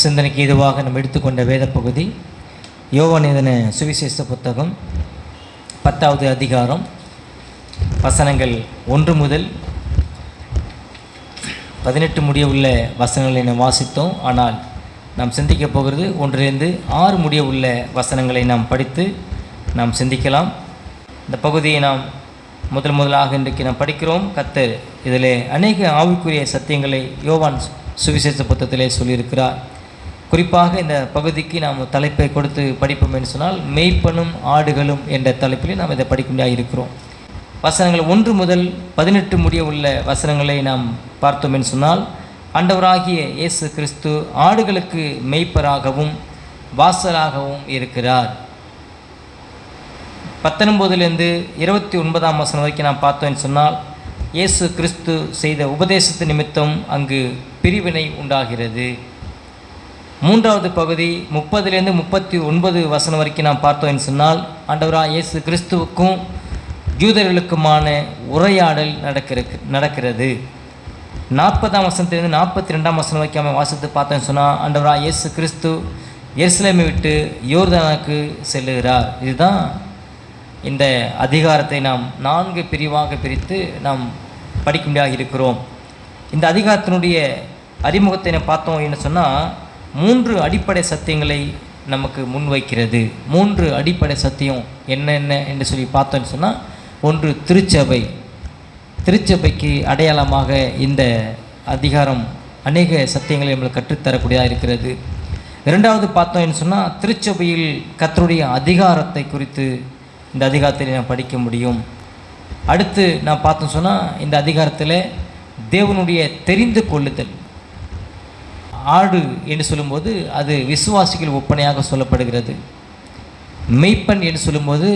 சிந்தனைக்கு இதுவாக நம்ம எடுத்துக்கொண்ட வேத பகுதி யோவான் எழுதின சுவிசேஷ புத்தகம் 10வது அதிகாரம் வசனங்கள் 1 முதல் 18 முடிய உள்ள வசனங்களை நாம் வாசித்தோம். ஆனால் நாம் சிந்திக்கப் போகிறது 1லிருந்து 6 முடிய உள்ள வசனங்களை நாம் படித்து நாம் சிந்திக்கலாம். இந்த பகுதியை நாம் முதலாக இன்றைக்கு நாம் படிக்கிறோம். கர்த்தர் இதில் அநேக ஆவிக்குரிய சத்தியங்களை யோவான் சுவிசேஷ புத்தகத்திலே சொல்லியிருக்கிறார். குறிப்பாக இந்த பகுதிக்கு நாம் தலைப்பை கொடுத்து படிப்போம் என்று சொன்னால் மேய்ப்பனும் ஆடுகளும் என்ற தலைப்பிலே நாம் இதை படிக்க முடியாது இருக்கிறோம். வசனங்கள் 1 முதல் 18 முடிய உள்ள வசனங்களை நாம் பார்த்தோம் என்று சொன்னால், ஆண்டவராகிய இயேசு கிறிஸ்து ஆடுகளுக்கு மேய்ப்பராகவும் வாசலாகவும் இருக்கிறார். 19லிருந்து 29ஆம் வசனம் வரைக்கும் நாம் பார்த்தோம் என்று சொன்னால், இயேசு கிறிஸ்து செய்த உபதேசத்து நிமித்தம் அங்கு பிரிவினை உண்டாகிறது. 3வது பகுதி 30லிருந்து 39 வசனம் வரைக்கும் நாம் பார்த்தோம் என்று சொன்னால், ஆண்டவராகிய இயேசு கிறிஸ்துவுக்கும் யூதர்களுக்குமான உரையாடல் நடக்கிறது. 40ஆம் வசனத்திலிருந்து 42ஆம் வசனம் வரைக்கும் நம்ம வாசித்து பார்த்தோம்னு சொன்னால், ஆண்டவராகிய இயேசு கிறிஸ்து எருசலேமை விட்டு யோர்தானுக்கு செல்லுகிறார். இதுதான் இந்த அதிகாரத்தை நாம் 4 பிரிவாக பிரித்து நாம் படிக்க முடியாக இருக்கிறோம். இந்த அதிகாரத்தினுடைய அறிமுகத்தை நாம் பார்த்தோம் என்று சொன்னால், 3 அடிப்படை சத்தியங்களை நமக்கு முன்வைக்கிறது. 3 அடிப்படை சத்தியம் என்னென்ன என்று சொல்லி பார்த்தோன்னு சொன்னால், 1 திருச்சபைக்கு அடையாளமாக இந்த அதிகாரம் அநேக சத்தியங்களை நம்மளுக்கு கற்றுத்தரக்கூடியதாக இருக்கிறது. 2வது பார்த்தோம் என்று சொன்னால், திருச்சபையில் கர்த்தருடைய அதிகாரத்தை குறித்து இந்த அதிகாரத்தில் நாம் படிக்க முடியும். அடுத்து நான் பார்த்தோம் சொன்னால், இந்த அதிகாரத்தில் தேவனுடைய தெரிந்து கொள்ளுதல். ஆடு என்று சொல்லும்போது அது விசுவாசிகள் ஒப்பனையாக சொல்லப்படுகிறது. மெய்ப்பன் என்று சொல்லும்போது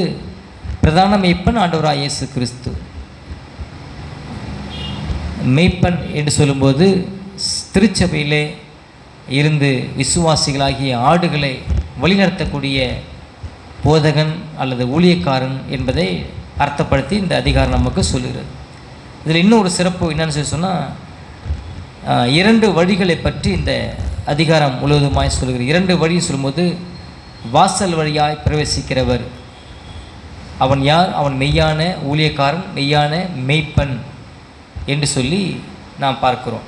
பிரதான மெய்ப்பன் ஆண்டவராகிய இயேசு கிறிஸ்து. மெய்ப்பன் என்று சொல்லும்போது திருச்சபையிலே இருந்து விசுவாசிகளாகிய ஆடுகளை வழிநடத்தக்கூடிய போதகன் அல்லது ஊழியக்காரன் என்பதை அர்த்தப்படுத்தி இந்த அதிகாரம் நமக்கு சொல்லுகிறது. இதில் இன்னொரு சிறப்பு என்னன்னு சொல்லி சொன்னால், 2 வழிகளை பற்றி இந்த அதிகாரம் முழுவதுமாய் சொல்கிறது. 2 வழி சொல்லும்போது, வாசல் வழியாய் பிரவேசிக்கிறவர் அவன் யார்? அவன் மெய்யான ஊழியக்காரன், மெய்யான மெய்ப்பன் என்று சொல்லி நாம் பார்க்கிறோம்.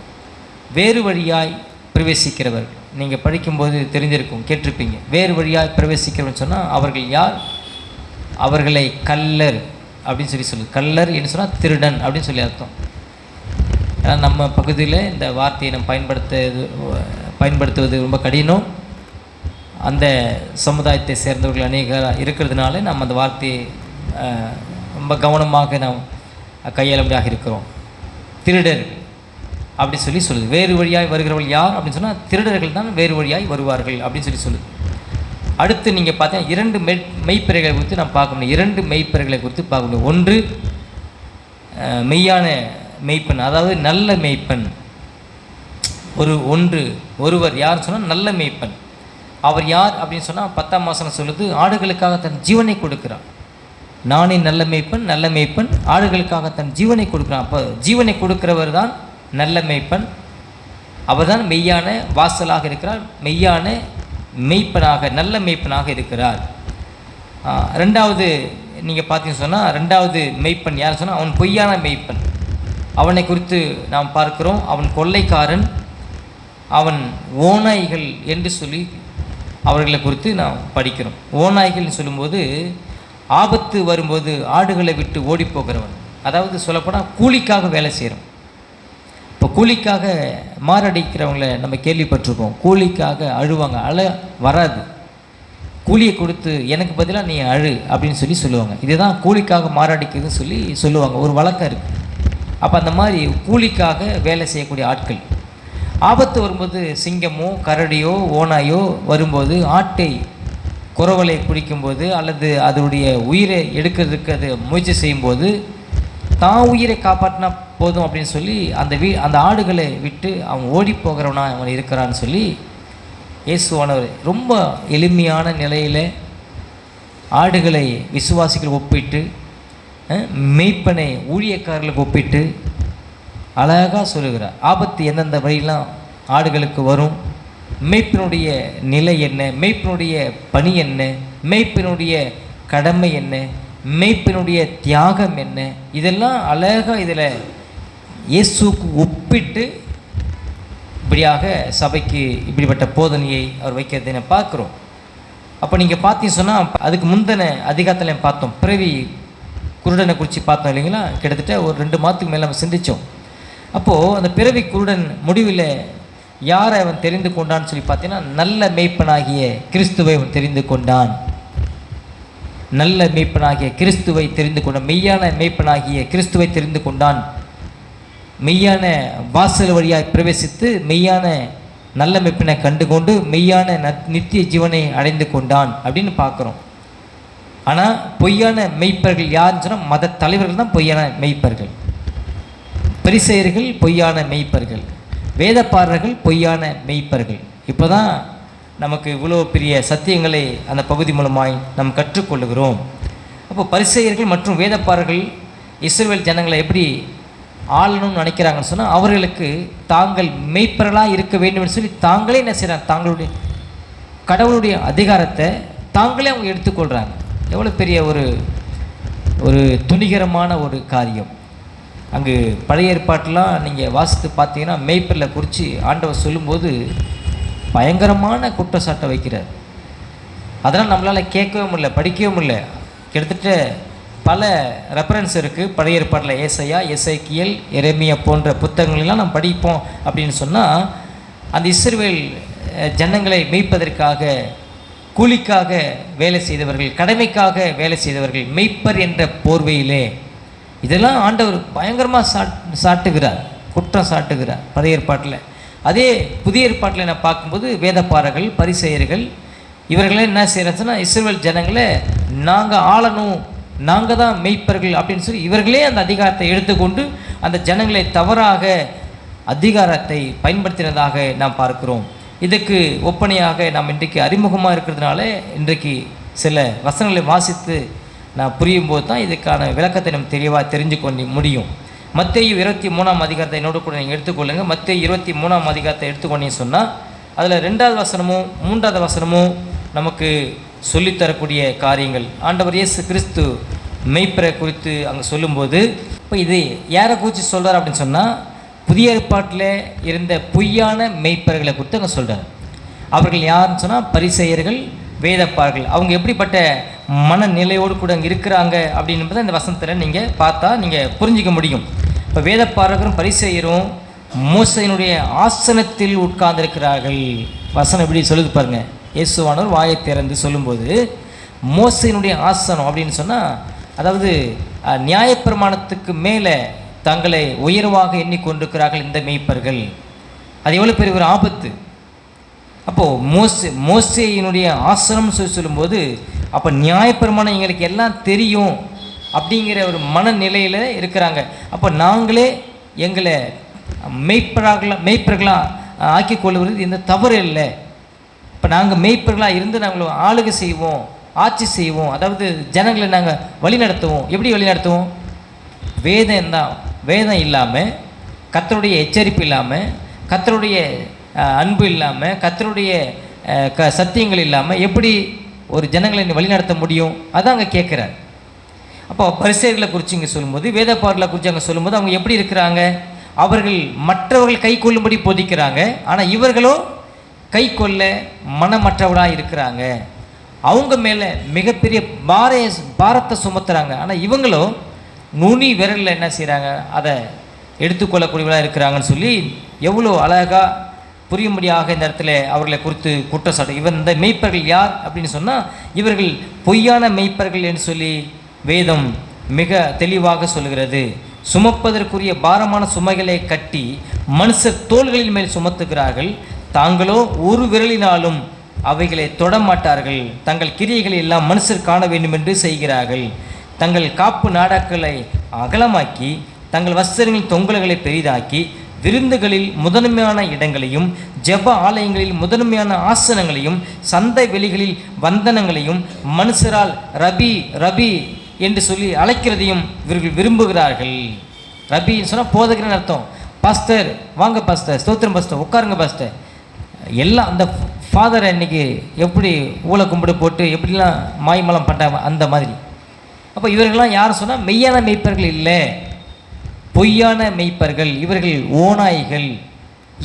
வேறு வழியாய் பிரவேசிக்கிறவர், நீங்கள் படிக்கும்போது தெரிஞ்சிருக்கும், கேட்டிருப்பீங்க. வேறு வழியாய் பிரவேசிக்கிறவன் சொன்னால் அவர்கள் யார்? அவர்களை கள்ளர் அப்படின்னு சொல்லுது. கள்ளர் என்று சொன்னால் திருடன் அப்படின்னு சொல்லி அர்த்தம். ஏன்னா நம்ம பகுதியில் இந்த வார்த்தையை நம்ம பயன்படுத்துவது ரொம்ப கடினம். அந்த சமுதாயத்தை சேர்ந்தவர்கள் அநேகர் இருக்கிறதுனால நம்ம அந்த வார்த்தையை ரொம்ப கவனமாக நாம் கையாளபடியாக இருக்கிறோம். திருடர் அப்படி சொல்லுது. வேறு வழியாய் வருகிறவர்கள் யார் அப்படின்னு சொன்னால், திருடர்கள் தான் வேறு வழியாய் வருவார்கள் அப்படின்னு சொல்லுது. அடுத்து நீங்கள் பார்த்தீங்கன்னா 2 மெய்ப்பிறைகளை குறித்து நாம் பார்க்க முடியும். 2 மெய்ப்பிறைகளை குறித்து பார்க்க முடியும். 1 மெய்யான மெய்ப்பன், அதாவது நல்ல மெய்ப்பன். ஒருவர் யார் சொன்னால் நல்ல மெய்ப்பன். அவர் யார் அப்படின்னு சொன்னால் 10ஆம் வசனம் சொல்லுது, ஆடுகளுக்காக தன் ஜீவனை கொடுக்கிறார். நானே நல்ல மெய்ப்பன் ஆடுகளுக்காக தன் ஜீவனை கொடுக்கிறான். அப்போ ஜீவனை கொடுக்கிறவர் தான் நல்ல மெய்ப்பன். அவர் தான் மெய்யான வாசலாக இருக்கிறார், மெய்யான மெய்ப்பனாக, நல்ல மெய்ப்பனாக இருக்கிறார். 2வது நீங்கள் பார்த்தீங்கன்னு சொன்னால், 2வது மெய்ப்பன் யார் சொன்னால் அவன் பொய்யான மெய்ப்பன். அவனை குறித்து நாம் பார்க்கிறோம். அவன் கொள்ளைக்காரன், அவன் ஓநாய்கள் என்று சொல்லி அவர்களை குறித்து நாம் படிக்கிறோம். ஓநாய்கள் சொல்லும்போது ஆபத்து வரும்போது ஆடுகளை விட்டு ஓடி போகிறவன். அதாவது சொல்லப்போனால் கூலிக்காக வேலை செய்கிறோம். இப்போ கூலிக்காக மாரடிக்கிறவங்கள நம்ம கேள்விப்பட்டிருக்கோம். கூலிக்காக அழுவாங்க, வராது. கூலியை கொடுத்து எனக்கு பதிலாக நீ அழு அப்படின்னு சொல்லுவாங்க. இதுதான் கூலிக்காக மாரடிக்குதுன்னு சொல்லுவாங்க. ஒரு வழக்கம் இருக்குது. அப்போ அந்த மாதிரி கூலிக்காக வேலை செய்யக்கூடிய ஆட்கள். ஆபத்து வரும்போது சிங்கமோ கரடியோ ஓனாயோ வரும்போது ஆட்டை குரவலை பிடிக்கும்போது அல்லது அதனுடைய உயிரை எடுக்கிறதுக்கு அது முயற்சி செய்யும்போது தான் உயிரை காப்பாற்றினா போதும் அப்படின்னு சொல்லி அந்த ஆடுகளை விட்டு அவன் ஓடி போகிறவனா அவன் இருக்கிறான்னு சொல்லி இயேசுவானவர் ரொம்ப எளிமையான நிலையில் ஆடுகளை விசுவாசிகள் ஒப்பிட்டு மெய்ப்பனை ஊழியக்காரர்களுக்கு ஒப்பிட்டு அழகாக சொல்லுகிறார். ஆபத்து எந்தெந்த வழியெல்லாம் ஆடுகளுக்கு வரும், மேய்ப்பினுடைய நிலை என்ன, மேய்ப்பினுடைய பணி என்ன, மேய்ப்பினுடைய கடமை என்ன, மேய்ப்பினுடைய தியாகம் என்ன, இதெல்லாம் அழகாக இதில் இயேசுக்கு ஒப்பிட்டு இப்படியாக சபைக்கு இப்படிப்பட்ட போதனையை அவர் வைக்கிறதை நான் பார்க்குறோம். அப்போ நீங்கள் பார்த்தீங்கன்னு சொன்னால் அதுக்கு முந்தின அதிகாரத்தில் பார்த்தோம், பிறவி குருடனை குறித்து பார்த்தோம் இல்லைங்களா? கிட்டத்தட்ட ஒரு 2 மாதத்துக்கு மேலே நம்ம சிந்தித்தோம். அப்போது அந்த பிறவி குருடன் முடிவில் யாரை அவன் தெரிந்து கொண்டான்னு சொல்லி பார்த்தீங்கன்னா, நல்ல மேய்ப்பனாகிய கிறிஸ்துவை அவன் தெரிந்து கொண்டான். நல்ல மேய்ப்பனாகிய கிறிஸ்துவை தெரிந்து கொண்டான். மெய்யான மேய்ப்பனாகிய கிறிஸ்துவை தெரிந்து கொண்டான். மெய்யான வாசல் வழியாக பிரவேசித்து மெய்யான நல்ல மேய்ப்பனை கண்டு கொண்டு மெய்யான நித்திய ஜீவனை அடைந்து கொண்டான் அப்படின்னு பார்க்குறோம். ஆனால் பொய்யான மெய்ப்பர்கள் யாருன்னு சொன்னால் மத தலைவர்கள் தான் பொய்யான மெய்ப்பர்கள். பரிசேயர்கள் பொய்யான மெய்ப்பர்கள், வேதப்பாரர்கள் பொய்யான மெய்ப்பர்கள். இப்போ தான் நமக்கு இவ்வளோ பெரிய சத்தியங்களை அந்த பகுதி மூலமாய் நாம் கற்றுக்கொள்ளுகிறோம். அப்போ பரிசேயர்கள் மற்றும் வேதப்பாரர்கள் இஸ்ரவேல் ஜனங்களை எப்படி ஆளணும்னு நினைக்கிறாங்கன்னு சொன்னால், அவர்களுக்கு தாங்கள் மெய்ப்பர்களாக இருக்க வேண்டும் என்று சொல்லி தாங்களே என்ன செய்கிறாங்க, தாங்களுடைய கடவுளுடைய அதிகாரத்தை தாங்களே அவங்க எடுத்துக்கொள்கிறாங்க. எவ்வளோ பெரிய ஒரு துணிகரமான ஒரு காரியம். அங்கு பழைய ஏற்பாட்டெலாம் நீங்கள் வாசித்து பார்த்தீங்கன்னா மெய்ப்பரில் குறித்து ஆண்டவர் சொல்லும்போது பயங்கரமான குற்றச்சாட்டை வைக்கிறார். அதெல்லாம் நம்மளால் கேட்கவே முடியல, படிக்கவும் இல்லை. கிட்டத்தட்ட பல ரெஃபரன்ஸ் இருக்குது பழைய ஏற்பாட்டில். ஏசாயா, எசேக்கியேல், எரேமியா போன்ற புத்தகங்களெல்லாம் நம்ம படிப்போம் அப்படின்னு சொன்னால், அந்த இஸ்ரவேல் ஜனங்களை மேய்ப்பதற்காக கூலிக்காக வேலை செய்தவர்கள், கடமைக்காக வேலை செய்தவர்கள், மெய்ப்பர் என்ற போர்வையிலே இதெல்லாம் ஆண்டவர் பயங்கரமாக சாட்டுகிறார், குற்றம் சாட்டுகிறார் பழைய ஏற்பாட்டில். அதே புதிய ஏற்பாட்டில் நான் பார்க்கும்போது வேதப்பாரர்கள், பரிசேயர்கள் இவர்களே என்ன செய்கிறாங்கன்னா, இஸ்ரவேல் ஜனங்களை நாங்கள் ஆளணும், நாங்கள் தான் மெய்ப்பர்கள் அப்படின்னு சொல்லி இவர்களே அந்த அதிகாரத்தை எடுத்துக்கொண்டு அந்த ஜனங்களை தவறாக அதிகாரத்தை பயன்படுத்தினதாக நாம் பார்க்கிறோம். இதுக்கு ஒப்பனையாக நாம் இன்றைக்கு அறிமுகமாக இருக்கிறதுனால இன்றைக்கு சில வசனங்களை வாசித்து நான் புரியும் போது தான் இதுக்கான விளக்கத்தை நம்ம தெளிவாக தெரிஞ்சு கொண்டு முடியும். மத்தேயு 23ஆம் அதிகாரத்தை என்னோடு கூட நீங்கள் எடுத்துக்கொள்ளுங்கள். மத்தேயு 23ஆம் அதிகாரத்தை எடுத்துக்கொண்டீங்கன்னு சொன்னால் அதில் 2வது வசனமும் 3வது வசனமும் நமக்கு சொல்லித்தரக்கூடிய காரியங்கள். ஆண்டவர் இயேசு கிறிஸ்து மெய்ப்பரை குறித்து அங்கே சொல்லும்போது, இப்போ இது யாரை குறித்து சொல்கிறார் அப்படின்னு சொன்னால், புதிய ஏற்பாட்டில் இருந்த பொய்யான மெய்ப்பர்களை குறித்து அங்கே சொல்கிறார். அவர்கள் யாருன்னு சொன்னால் பரிசேயர்கள், வேதப்பார்கள். அவங்க எப்படிப்பட்ட மனநிலையோடு கூட அங்கே இருக்கிறாங்க அப்படின்றத இந்த வசனத்தில் நீங்கள் பார்த்தா நீங்கள் புரிஞ்சிக்க முடியும். இப்போ வேதப்பாரகரும் பரிசேயரும் மோசையினுடைய ஆசனத்தில் உட்கார்ந்திருக்கிறார்கள். வசனம் எப்படி சொல்லுது பாருங்கள். இயேசுவானவர் வாயை திறந்து சொல்லும்போது மோசையினுடைய ஆசனம் அப்படின்னு சொன்னால், அதாவது நியாயப்பிரமாணத்துக்கு மேலே தங்களை உயர்வாக எண்ணிக்கொண்டிருக்கிறார்கள் இந்த மெய்ப்பர்கள். அது எவ்வளோ பெரிய ஒரு ஆபத்து. அப்போது மோசேயினுடைய ஆசனம் சொல்லும்போது, அப்போ நியாயப்பிரமாணம் எங்களுக்கு எல்லாம் தெரியும் அப்படிங்கிற ஒரு மனநிலையில் இருக்கிறாங்க. அப்போ நாங்களே எங்களை மெய்ப்பர்களாக ஆக்கி கொள்வது இந்த தவறு இல்லை. இப்போ நாங்கள் மெய்ப்பர்களாக இருந்து நாங்கள் ஆளுகை செய்வோம், ஆட்சி செய்வோம், அதாவது ஜனங்களை நாங்கள் வழி நடத்துவோம். எப்படி வழி நடத்துவோம்? வேதம் இல்லாமல், கர்த்தருடைய எச்சரிப்பு இல்லாமல், கர்த்தருடைய அன்பு இல்லாமல், கர்த்தருடைய சத்தியங்கள் இல்லாமல் எப்படி ஒரு ஜனங்களை வழி நடத்த முடியும்? அதான் அங்கே கேட்குறார். அப்போ பரிசேயர்களை குறித்து இங்கே சொல்லும்போது, வேதப்பாரர்களை குறித்து அங்கே சொல்லும்போது அவங்க எப்படி இருக்கிறாங்க? அவர்கள் மற்றவர்கள் கை கொள்ளும்படி போதிக்கிறாங்க, ஆனால் இவர்களோ கை கொள்ள மனமற்றவராக இருக்கிறாங்க. அவங்க மேலே மிகப்பெரிய பாரத்தை சுமத்துறாங்க, ஆனால் இவங்களோ நுனி விரலில் என்ன செய்கிறாங்க, அதை எடுத்துக்கொள்ளக்கூடியவர்களாக இருக்கிறாங்கன்னு சொல்லி எவ்வளோ அழகாக புரியும்படியாக இந்த இடத்துல அவர்களை குறித்து குற்றச்சாட்டு. இந்த மெய்ப்பர்கள் யார் அப்படின்னு சொன்னால், இவர்கள் பொய்யான மெய்ப்பர்கள் என்று சொல்லி வேதம் மிக தெளிவாக சொல்கிறது. சுமப்பதற்குரிய பாரமான சுமைகளை கட்டி மனுஷர் தோள்களின் மேல் சுமத்துகிறார்கள், தாங்களோ ஒரு விரலினாலும் அவைகளை தொடமாட்டார்கள். தங்கள் கிரியைகளை எல்லாம் மனுஷர் காண வேண்டும் என்று செய்கிறார்கள். தங்கள் காப்பு நாடாக்களை அகலமாக்கி தங்கள் வஸ்திரங்களின் தொங்கல்களை பெரிதாக்கி விருந்துகளில் முதன்மையான இடங்களையும் ஜெப ஆலயங்களில் முதன்மையான ஆசனங்களையும் சந்தை வெளிகளில் வந்தனங்களையும் மனுஷரால் ரபி ரபி என்று சொல்லி அழைக்கிறதையும் இவர்கள் விரும்புகிறார்கள். ரபின்னு சொன்னால் போதகர்னு அர்த்தம். பாஸ்டர் வாங்க பாஸ்டர், ஸ்தோத்திரம் பாஸ்டர், உட்காருங்க பாஸ்டர், எல்லாம் அந்த ஃபாதரை இன்றைக்கி எப்படி ஊழ கும்பிடு போட்டு எப்படிலாம் மாய்மலம் பண்ணுறாங்க அந்த மாதிரி. அப்போ இவர்கள்லாம் யார் சொன்னால் மெய்யான மெய்ப்பர்கள் இல்லை, பொய்யான மெய்ப்பர்கள். இவர்கள் ஓநாய்கள்,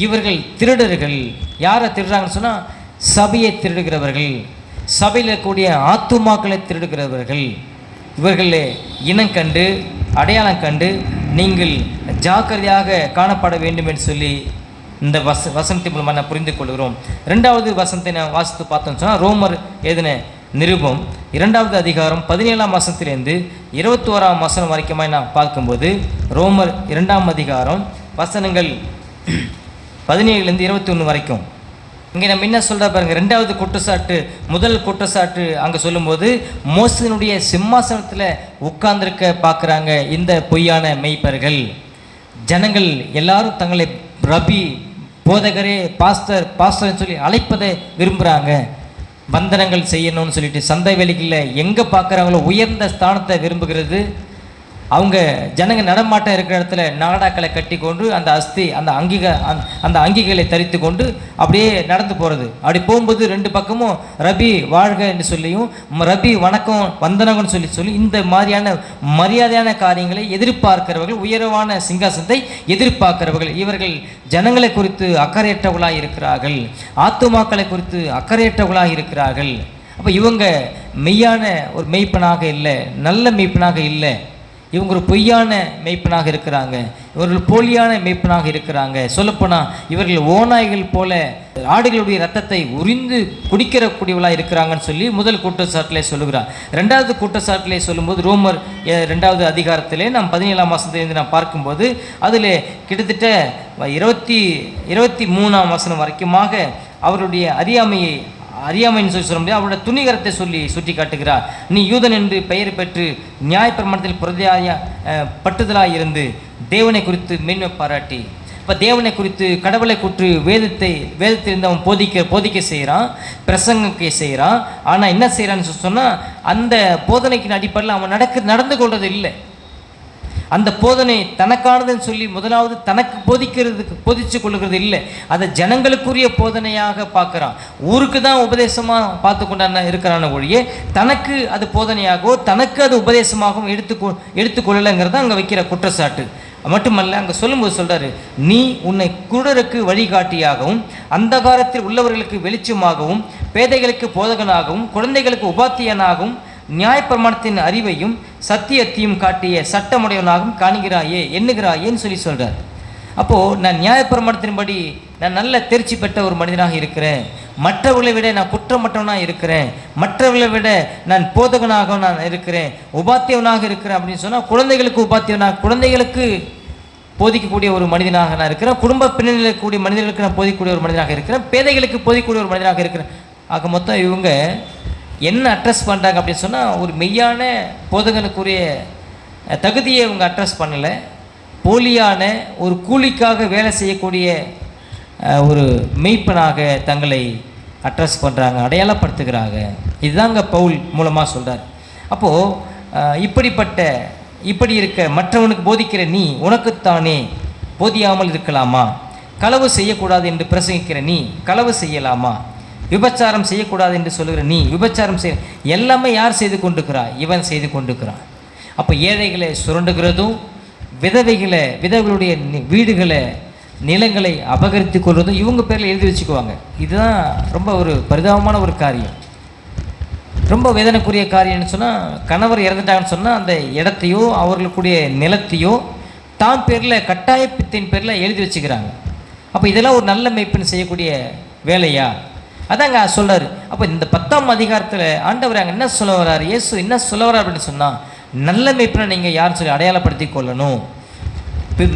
இவர்கள் திருடர்கள். யாரை திருடுறாங்கன்னு சொன்னால் சபையை திருடுகிறவர்கள், சபையில் இருக்கக்கூடிய ஆத்துமாக்களை திருடுகிறவர்கள். இவர்களே இனம் கண்டு அடையாளம் கண்டு நீங்கள் ஜாக்கிரதையாக காணப்பட வேண்டும் என்று சொல்லி இந்த வசனத்தின் மூலமாக நான் புரிந்து கொள்கிறோம். 2வது வசனத்தை நான் வாசித்து பார்த்தோம்னு சொன்னால் ரோமர் எழுதின நிருபம் 2வது அதிகாரம் 17ஆம் வசனத்திலிருந்து 21ஆம் வசனம் வரைக்குமே நான் பார்க்கும்போது ரோமர் 2ஆம் அதிகாரம் வசனங்கள் 17லேருந்து 21 வரைக்கும் இங்கே நம்ம என்ன சொல்கிற பாருங்கள். 2வது குற்றச்சாட்டு, முதல் குற்றச்சாட்டு அங்கே சொல்லும்போது மோசனுடைய சிம்மாசனத்தில் உட்கார்ந்திருக்க பார்க்குறாங்க இந்த பொய்யான மெய்ப்பர்கள். ஜனங்கள் எல்லாரும் தங்களை ரபி, போதகரே, பாஸ்டர்னு சொல்லி அழைப்பதை விரும்புகிறாங்க. வந்தனங்கள் செய்யணும்னு சொல்லிட்டு சந்தை வேலைகளில் எங்கே பார்க்குறாங்களோ உயர்ந்த ஸ்தானத்தை விரும்புகிறது. அவங்க ஜனங்க நடமாட்டம் இருக்கிற இடத்துல நாடாக்களை கட்டி கொண்டு அந்த அஸ்தி அந்த அங்கிகளை தரித்து கொண்டு அப்படியே நடந்து போகிறது. அப்படி போகும்போது 2 பக்கமும் ரபி வாழ்க என்று சொல்லியும் ரபி வணக்கம் வந்தனங்கன்னு சொல்லி இந்த மாதிரியான மரியாதையான காரியங்களை எதிர்பார்க்கிறவர்கள், உயர்வான சிங்காசனத்தை எதிர்பார்க்கிறவர்கள். இவர்கள் ஜனங்களை குறித்து அக்கறையற்றவர்களாக இருக்கிறார்கள், ஆத்துமாக்களை குறித்து அக்கறையற்றவர்களாக இருக்கிறார்கள். அப்போ இவங்க மெய்யான ஒரு மெய்ப்பனாக இல்லை, நல்ல மெய்ப்பனாக இல்லை. இவங்க ஒரு பொய்யான மெய்ப்பனாக இருக்கிறாங்க, இவர்கள் போலியான மெய்ப்பனாக இருக்கிறாங்க. சொல்லப்போனால் இவர்கள் ஓநாய்கள் போல ஆடுகளுடைய ரத்தத்தை உறிந்து குடிக்கிறக்கூடியவர்களாக இருக்கிறாங்கன்னு சொல்லி முதல் குற்றச்சாட்டிலே சொல்லுகிறார். 2வது குற்றச்சாட்டிலே சொல்லும்போது ரோமர் 2வது அதிகாரத்திலே நாம் 17ஆம் வசனத்திலிருந்து நாம் பார்க்கும்போது அதில் கிட்டத்தட்ட 23ஆம் வசனம் வரைக்குமாக அவருடைய அறியாமைன்னு சொல்ல முடியாது, அவருடைய துணிகரத்தை சொல்லி சுட்டி காட்டுகிறார். நீ யூதன் என்று பெயர் பெற்று நியாயப்பிரமாணத்தில் பட்டுதலாக இருந்து தேவனை குறித்து மேன்மை பாராட்டி, இப்போ தேவனை குறித்து கடவுளை குறித்து வேதத்திலிருந்து அவன் போதிக்க செய்கிறான், பிரசங்க செய்கிறான். ஆனால் என்ன செய்கிறான்னு சொன்னால் அந்த போதனைக்கு அடிப்படையில் அவன் நடந்து கொள்வது இல்லை. அந்த போதனை தனக்கானதுன்னு சொல்லி முதலாவது தனக்கு போதிச்சு கொள்ளுகிறது இல்லை, அதை ஜனங்களுக்குரிய போதனையாக பார்க்குறான். ஊருக்கு தான் உபதேசமாக பார்த்து கொண்டான இருக்கிறான ஒழிய தனக்கு அது போதனையாகவோ தனக்கு அது உபதேசமாகவும் எடுத்துக்கொள்ளலைங்கிறது அங்கே வைக்கிற குற்றச்சாட்டு. மட்டுமல்ல, அங்கே சொல்லும்போது சொல்கிறாரு, நீ உன்னை குருடருக்கு வழிகாட்டியாகவும் அந்தகாரத்தில் உள்ளவர்களுக்கு வெளிச்சமாகவும் பேதைகளுக்கு போதகனாகவும் குழந்தைகளுக்கு உபாத்தியனாகவும் நியாயப்பிரமாணத்தின் அறிவையும் சத்தியத்தையும் காட்டிய சட்டமுடையவனாகவும் எண்ணுகிறாயேன்னு சொல்லி சொல்கிறார். அப்போது நான் நியாயப்பிரமாணத்தின்படி நான் நல்ல தேர்ச்சி பெற்ற ஒரு மனிதனாக இருக்கிறேன், மற்றவர்களை விட நான் குற்றமற்றவனாக இருக்கிறேன், மற்றவர்களை விட நான் போதகனாக நான் இருக்கிறேன், உபாத்தியவனாக இருக்கிறேன் அப்படின்னு சொன்னால் குழந்தைகளுக்கு போதிக்கக்கூடிய ஒரு மனிதனாக நான் இருக்கிறேன், குடும்ப பின்னணியில் இருக்கக்கூடிய மனிதர்களுக்கு நான் போதிக்கக்கூடிய ஒரு மனிதனாக இருக்கிறேன், பேதைகளுக்கு போதிக்கக்கூடிய ஒரு மனிதனாக இருக்கிறேன். ஆக மொத்தம் இவங்க என்ன அட்ரஸ் பண்ணுறாங்க அப்படின்னு சொன்னால் ஒரு மெய்யான போதகனுக்குரிய தகுதியை இவங்க அட்ரஸ் பண்ணலை, போலியான ஒரு கூலிக்காக வேலை செய்யக்கூடிய ஒரு மெய்ப்பனாக தங்களை அட்ரஸ் பண்ணுறாங்க, அடையாளப்படுத்துகிறாங்க. இதுதாங்க பவுல் மூலமாக சொல்கிறார். அப்போது இப்படி இருக்க மற்றவனுக்கு போதிக்கிற நீ உனக்குத்தானே போதியாமல் இருக்கலாமா? களவு செய்யக்கூடாது என்று பிரசங்கிக்கிற நீ களவு செய்யலாமா? விபச்சாரம் செய்யக்கூடாது என்று சொல்லுகிற நீ விபச்சாரம் செய்ய எல்லாமே யார் செய்து கொண்டிருக்கிறார்? இவன் செய்து கொண்டிருக்கிறான். அப்போ ஏழைகளை சுரண்டுகிறதும், விதவைகளுடைய வீடுகளை நிலங்களை அபகரித்து கொள்வதும் இவங்க பேரில் எழுதி வச்சுக்குவாங்க. இதுதான் ரொம்ப ஒரு பரிதாபமான ஒரு காரியம், ரொம்ப வேதனைக்குரிய காரியம்னு சொன்னால், கணவர் இறந்துட்டாங்கன்னு சொன்னால் அந்த இடத்தையோ அவர்களுக்குடைய நிலத்தையோ தான் பேரில் கட்டாயத்தின் பேரில் எழுதி வச்சுக்கிறாங்க. அப்போ இதெல்லாம் ஒரு நல்ல மெய்ப்பெண் செய்யக்கூடிய வேலையா? அதாங்க சொல்கிறார். அப்போ இந்த 10ஆம் அதிகாரத்தில் ஆண்டவர் அங்கே என்ன சொல்ல வர்றாரு, இயேசு என்ன சொல்ல வர்றார் அப்படின்னு சொன்னால், நல்ல மெய்ப்பனை நீங்கள் யாருன்னு சொல்லி அடையாளப்படுத்தி கொள்ளணும்.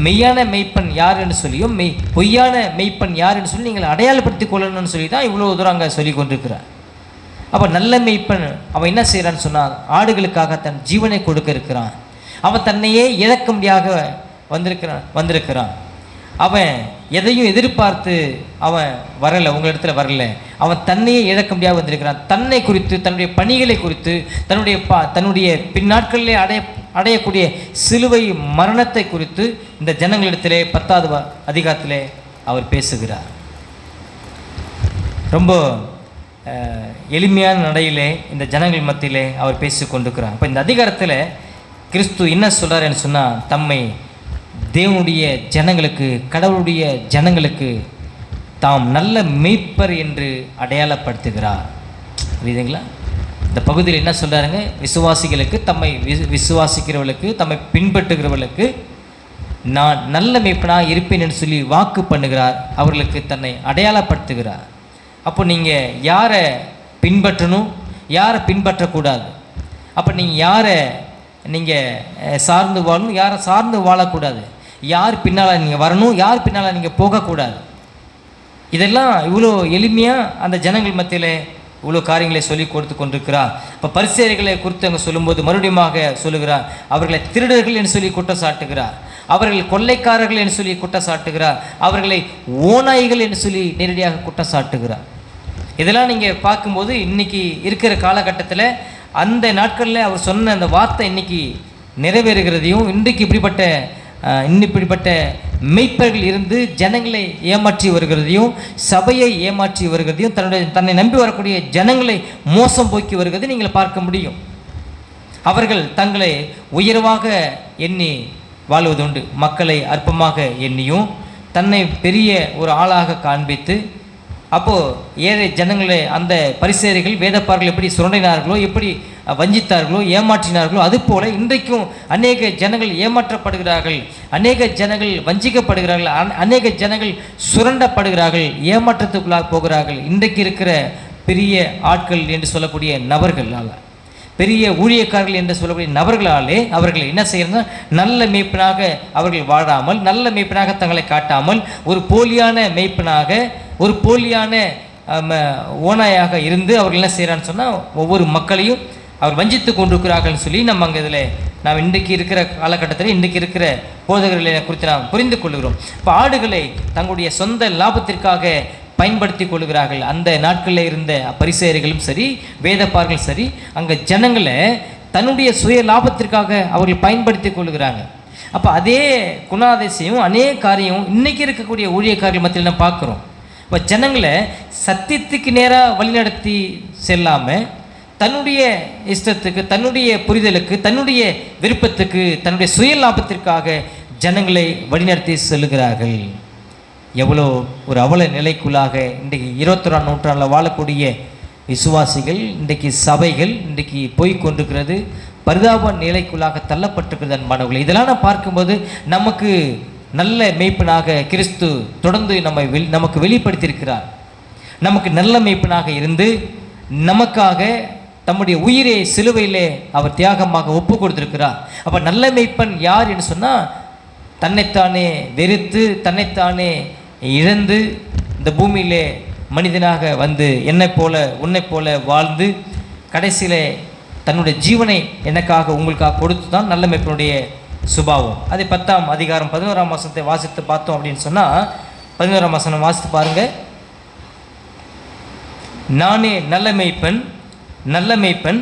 மெய்யான மெய்ப்பன் யார் என்று சொல்லியும் பொய்யான மெய்ப்பன் யார் என்று சொல்லி நீங்கள் அடையாளப்படுத்தி கொள்ளணும்னு சொல்லி தான் இவ்வளோ தூரம் அங்கே சொல்லி கொண்டிருக்கிறார். அப்போ நல்ல மெய்ப்பன் அவன் என்ன செய்கிறான்னு சொன்னால், ஆடுகளுக்காக தன் ஜீவனை கொடுக்க இருக்கிறான். அவன் தன்னையே இழக்க முடியாத வந்திருக்கிறான். அவன் எதையும் எதிர்பார்த்து அவன் வரலை, உங்களிடத்தில் வரலை. அவன் தன்னையே இழக்க முடியாது வந்திருக்கிறான். தன்னை குறித்து, தன்னுடைய பணிகளை குறித்து, தன்னுடைய பின்னாட்களிலே அடையக்கூடிய சிலுவை மரணத்தை குறித்து இந்த ஜனங்களிடத்திலே 10ஆவது அதிகாரத்திலே அவர் பேசுகிறார். ரொம்ப எளிமையான நடையிலே இந்த ஜனங்கள் மத்தியிலே அவர் பேசி கொண்டிருக்கிறார். அப்போ இந்த அதிகாரத்தில் கிறிஸ்து என்ன சொல்கிறாருன்னு சொன்னால், தம்மை தேவனுடைய ஜனங்களுக்கு, கடவுளுடைய ஜனங்களுக்கு தாம் நல்ல மேய்ப்பர் என்று அடையாளப்படுத்துகிறார். புரியுதுங்களா? இந்த பகுதியில் என்ன சொல்கிறாருங்க, விசுவாசிகளுக்கு, தம்மை விசுவாசிக்கிறவர்களுக்கு, தம்மை பின்பற்றுகிறவர்களுக்கு நான் நல்ல மேய்ப்பனாக இருப்பேன் என்று சொல்லி வாக்கு பண்ணுகிறார். அவர்களுக்கு தன்னை அடையாளப்படுத்துகிறார். அப்போ நீங்கள் யாரை பின்பற்றணும், யாரை பின்பற்றக்கூடாது, அப்போ நீங்கள் யாரை நீங்கள் சார்ந்து வாழணும், யாரை சார்ந்து வாழக்கூடாது, யார் பின்னால் நீங்கள் வரணும், யார் பின்னால் நீங்கள் போகக்கூடாது, இதெல்லாம் இவ்வளோ எளிமையாக அந்த ஜனங்கள் மத்தியில் இவ்வளோ காரியங்களை சொல்லி கொடுத்து கொண்டிருக்கிறார். இப்போ பரிசேயர்களை குறித்து அங்கே சொல்லும்போது மறுபடியுமாக சொல்லுகிறார், அவர்களை திருடர்கள் என்று சொல்லி குற்றம் சாட்டுகிறார், அவர்கள் கொள்ளைக்காரர்கள் என்று சொல்லி குற்றம் சாட்டுகிறார், அவர்களை ஓநாய்கள் என்று சொல்லி நேரடியாக குற்றம் சாட்டுகிறார். இதெல்லாம் நீங்கள் பார்க்கும்போது இன்றைக்கி இருக்கிற காலகட்டத்தில் அந்த நாட்களில் அவர் சொன்ன அந்த வார்த்தை இன்றைக்கி நிறைவேறுகிறதையும், இன்றைக்கு இப்படிப்பட்ட மெய்ப்பர்கள் இருந்து ஜனங்களை ஏமாற்றி வருகிறதையும், சபையை ஏமாற்றி வருகிறதையும், தன்னை நம்பி வரக்கூடிய ஜனங்களை மோசம் போக்கி வருகிறதை நீங்கள் பார்க்க முடியும். அவர்கள் தங்களை உயர்வாக எண்ணி வாழ்வதுண்டு, மக்களை அற்பமாக எண்ணியும் தன்னை பெரிய ஒரு ஆளாக காண்பித்து, அப்போது ஏழை ஜனங்களை அந்த பரிசேயர்கள் வேதப்பார்கள் எப்படி சுரண்டினார்களோ, எப்படி வஞ்சித்தார்களோ, ஏமாற்றினார்களோ, அதுபோல் இன்றைக்கும் அநேக ஜனங்கள் ஏமாற்றப்படுகிறார்கள், அநேக ஜனங்கள் வஞ்சிக்கப்படுகிறார்கள், அநேக ஜனங்கள் சுரண்டப்படுகிறார்கள், ஏமாற்றத்துக்குள்ளாக போகிறார்கள். இன்றைக்கு இருக்கிற பெரிய ஆட்கள் என்று சொல்லக்கூடிய நபர்களால், பெரிய ஊழியக்காரர்கள் என்று சொல்லக்கூடிய நபர்களாலே அவர்கள் என்ன செய்யணும்னா, நல்ல மேய்ப்பனாக அவர்கள் வாழாமல், நல்ல மேய்ப்பனாக தங்களை காட்டாமல், ஒரு போலியான மேய்ப்பனாக, ஒரு போலியான ஓநாயாக இருந்து அவர்கள் என்ன செய்கிறான்னு சொன்னால், ஒவ்வொரு மக்களையும் அவர் வஞ்சித்து கொண்டிருக்கிறார்கள்னு சொல்லி நம்ம அங்கே இதில் நாம் இன்றைக்கு இருக்கிற காலகட்டத்தில் இன்றைக்கு இருக்கிற போதகர்களை குறித்து நாம் புரிந்து கொள்கிறோம். இப்போ ஆடுகளை தங்களுடைய சொந்த லாபத்திற்காக பயன்படுத்தி கொள்கிறார்கள். அந்த நாட்களில் இருந்த பரிசேயர்களும் சரி, வேதப்பார்களும் சரி, அங்கே ஜனங்களை தன்னுடைய சுய லாபத்திற்காக அவர்கள் பயன்படுத்தி கொள்கிறாங்க. அப்போ அதே குணாதிசயம், அநேக காரியம் இன்றைக்கி இருக்கக்கூடிய ஊழியக்காரர்கள் மத்தியில் நம்ம பார்க்குறோம். இப்போ ஜனங்களை சத்தியத்துக்கு நேராக வழிநடத்தி செல்லாமல் தன்னுடைய இஷ்டத்துக்கு, தன்னுடைய புரிதலுக்கு, தன்னுடைய விருப்பத்துக்கு, தன்னுடைய சுய லாபத்திற்காக ஜனங்களை வழிநடத்தி செல்லுகிறார்கள். எவ்வளோ ஒரு அவல நிலைக்குள்ளாக இன்றைக்கு 21ஆம் நூற்றாண்டில் வாழக்கூடிய விசுவாசிகள், இன்றைக்கு சபைகள் இன்றைக்கு போய்கொண்டிருக்கிறது, பரிதாப நிலைக்குள்ளாக தள்ளப்பட்டிருக்கிறது அன்பானவர்களே. இதெல்லாம் நான் பார்க்கும்போது நமக்கு நல்ல மேய்ப்பனாக கிறிஸ்து தொடர்ந்து நமக்கு வெளிப்படுத்தியிருக்கிறார். நமக்கு நல்ல மேய்ப்பனாக இருந்து நமக்காக தம்முடைய உயிரை சிலுவையிலே அவர் தியாகமாக ஒப்பு கொடுத்திருக்கிறார். அப்போ நல்ல மேய்ப்பன் யார் என்று சொன்னால், தன்னைத்தானே வெறுத்து, தன்னைத்தானே இழந்து, இந்த பூமியிலே மனிதனாக வந்து என்னை போல உன்னை போல வாழ்ந்து கடைசியிலே தன்னுடைய ஜீவனை எனக்காக உங்களுக்காக கொடுத்து தான் நல்ல மேய்ப்பனுடைய சுபாவம். அது 10ஆம் அதிகாரம் 11ஆம் வசனத்தை வாசித்து பார்த்தோம் அப்படின்னு சொன்னால், 11ஆம் வசனம் வாசித்து பாருங்கள். நானே நல்ல மேய்ப்பன், நல்ல மேய்ப்பன்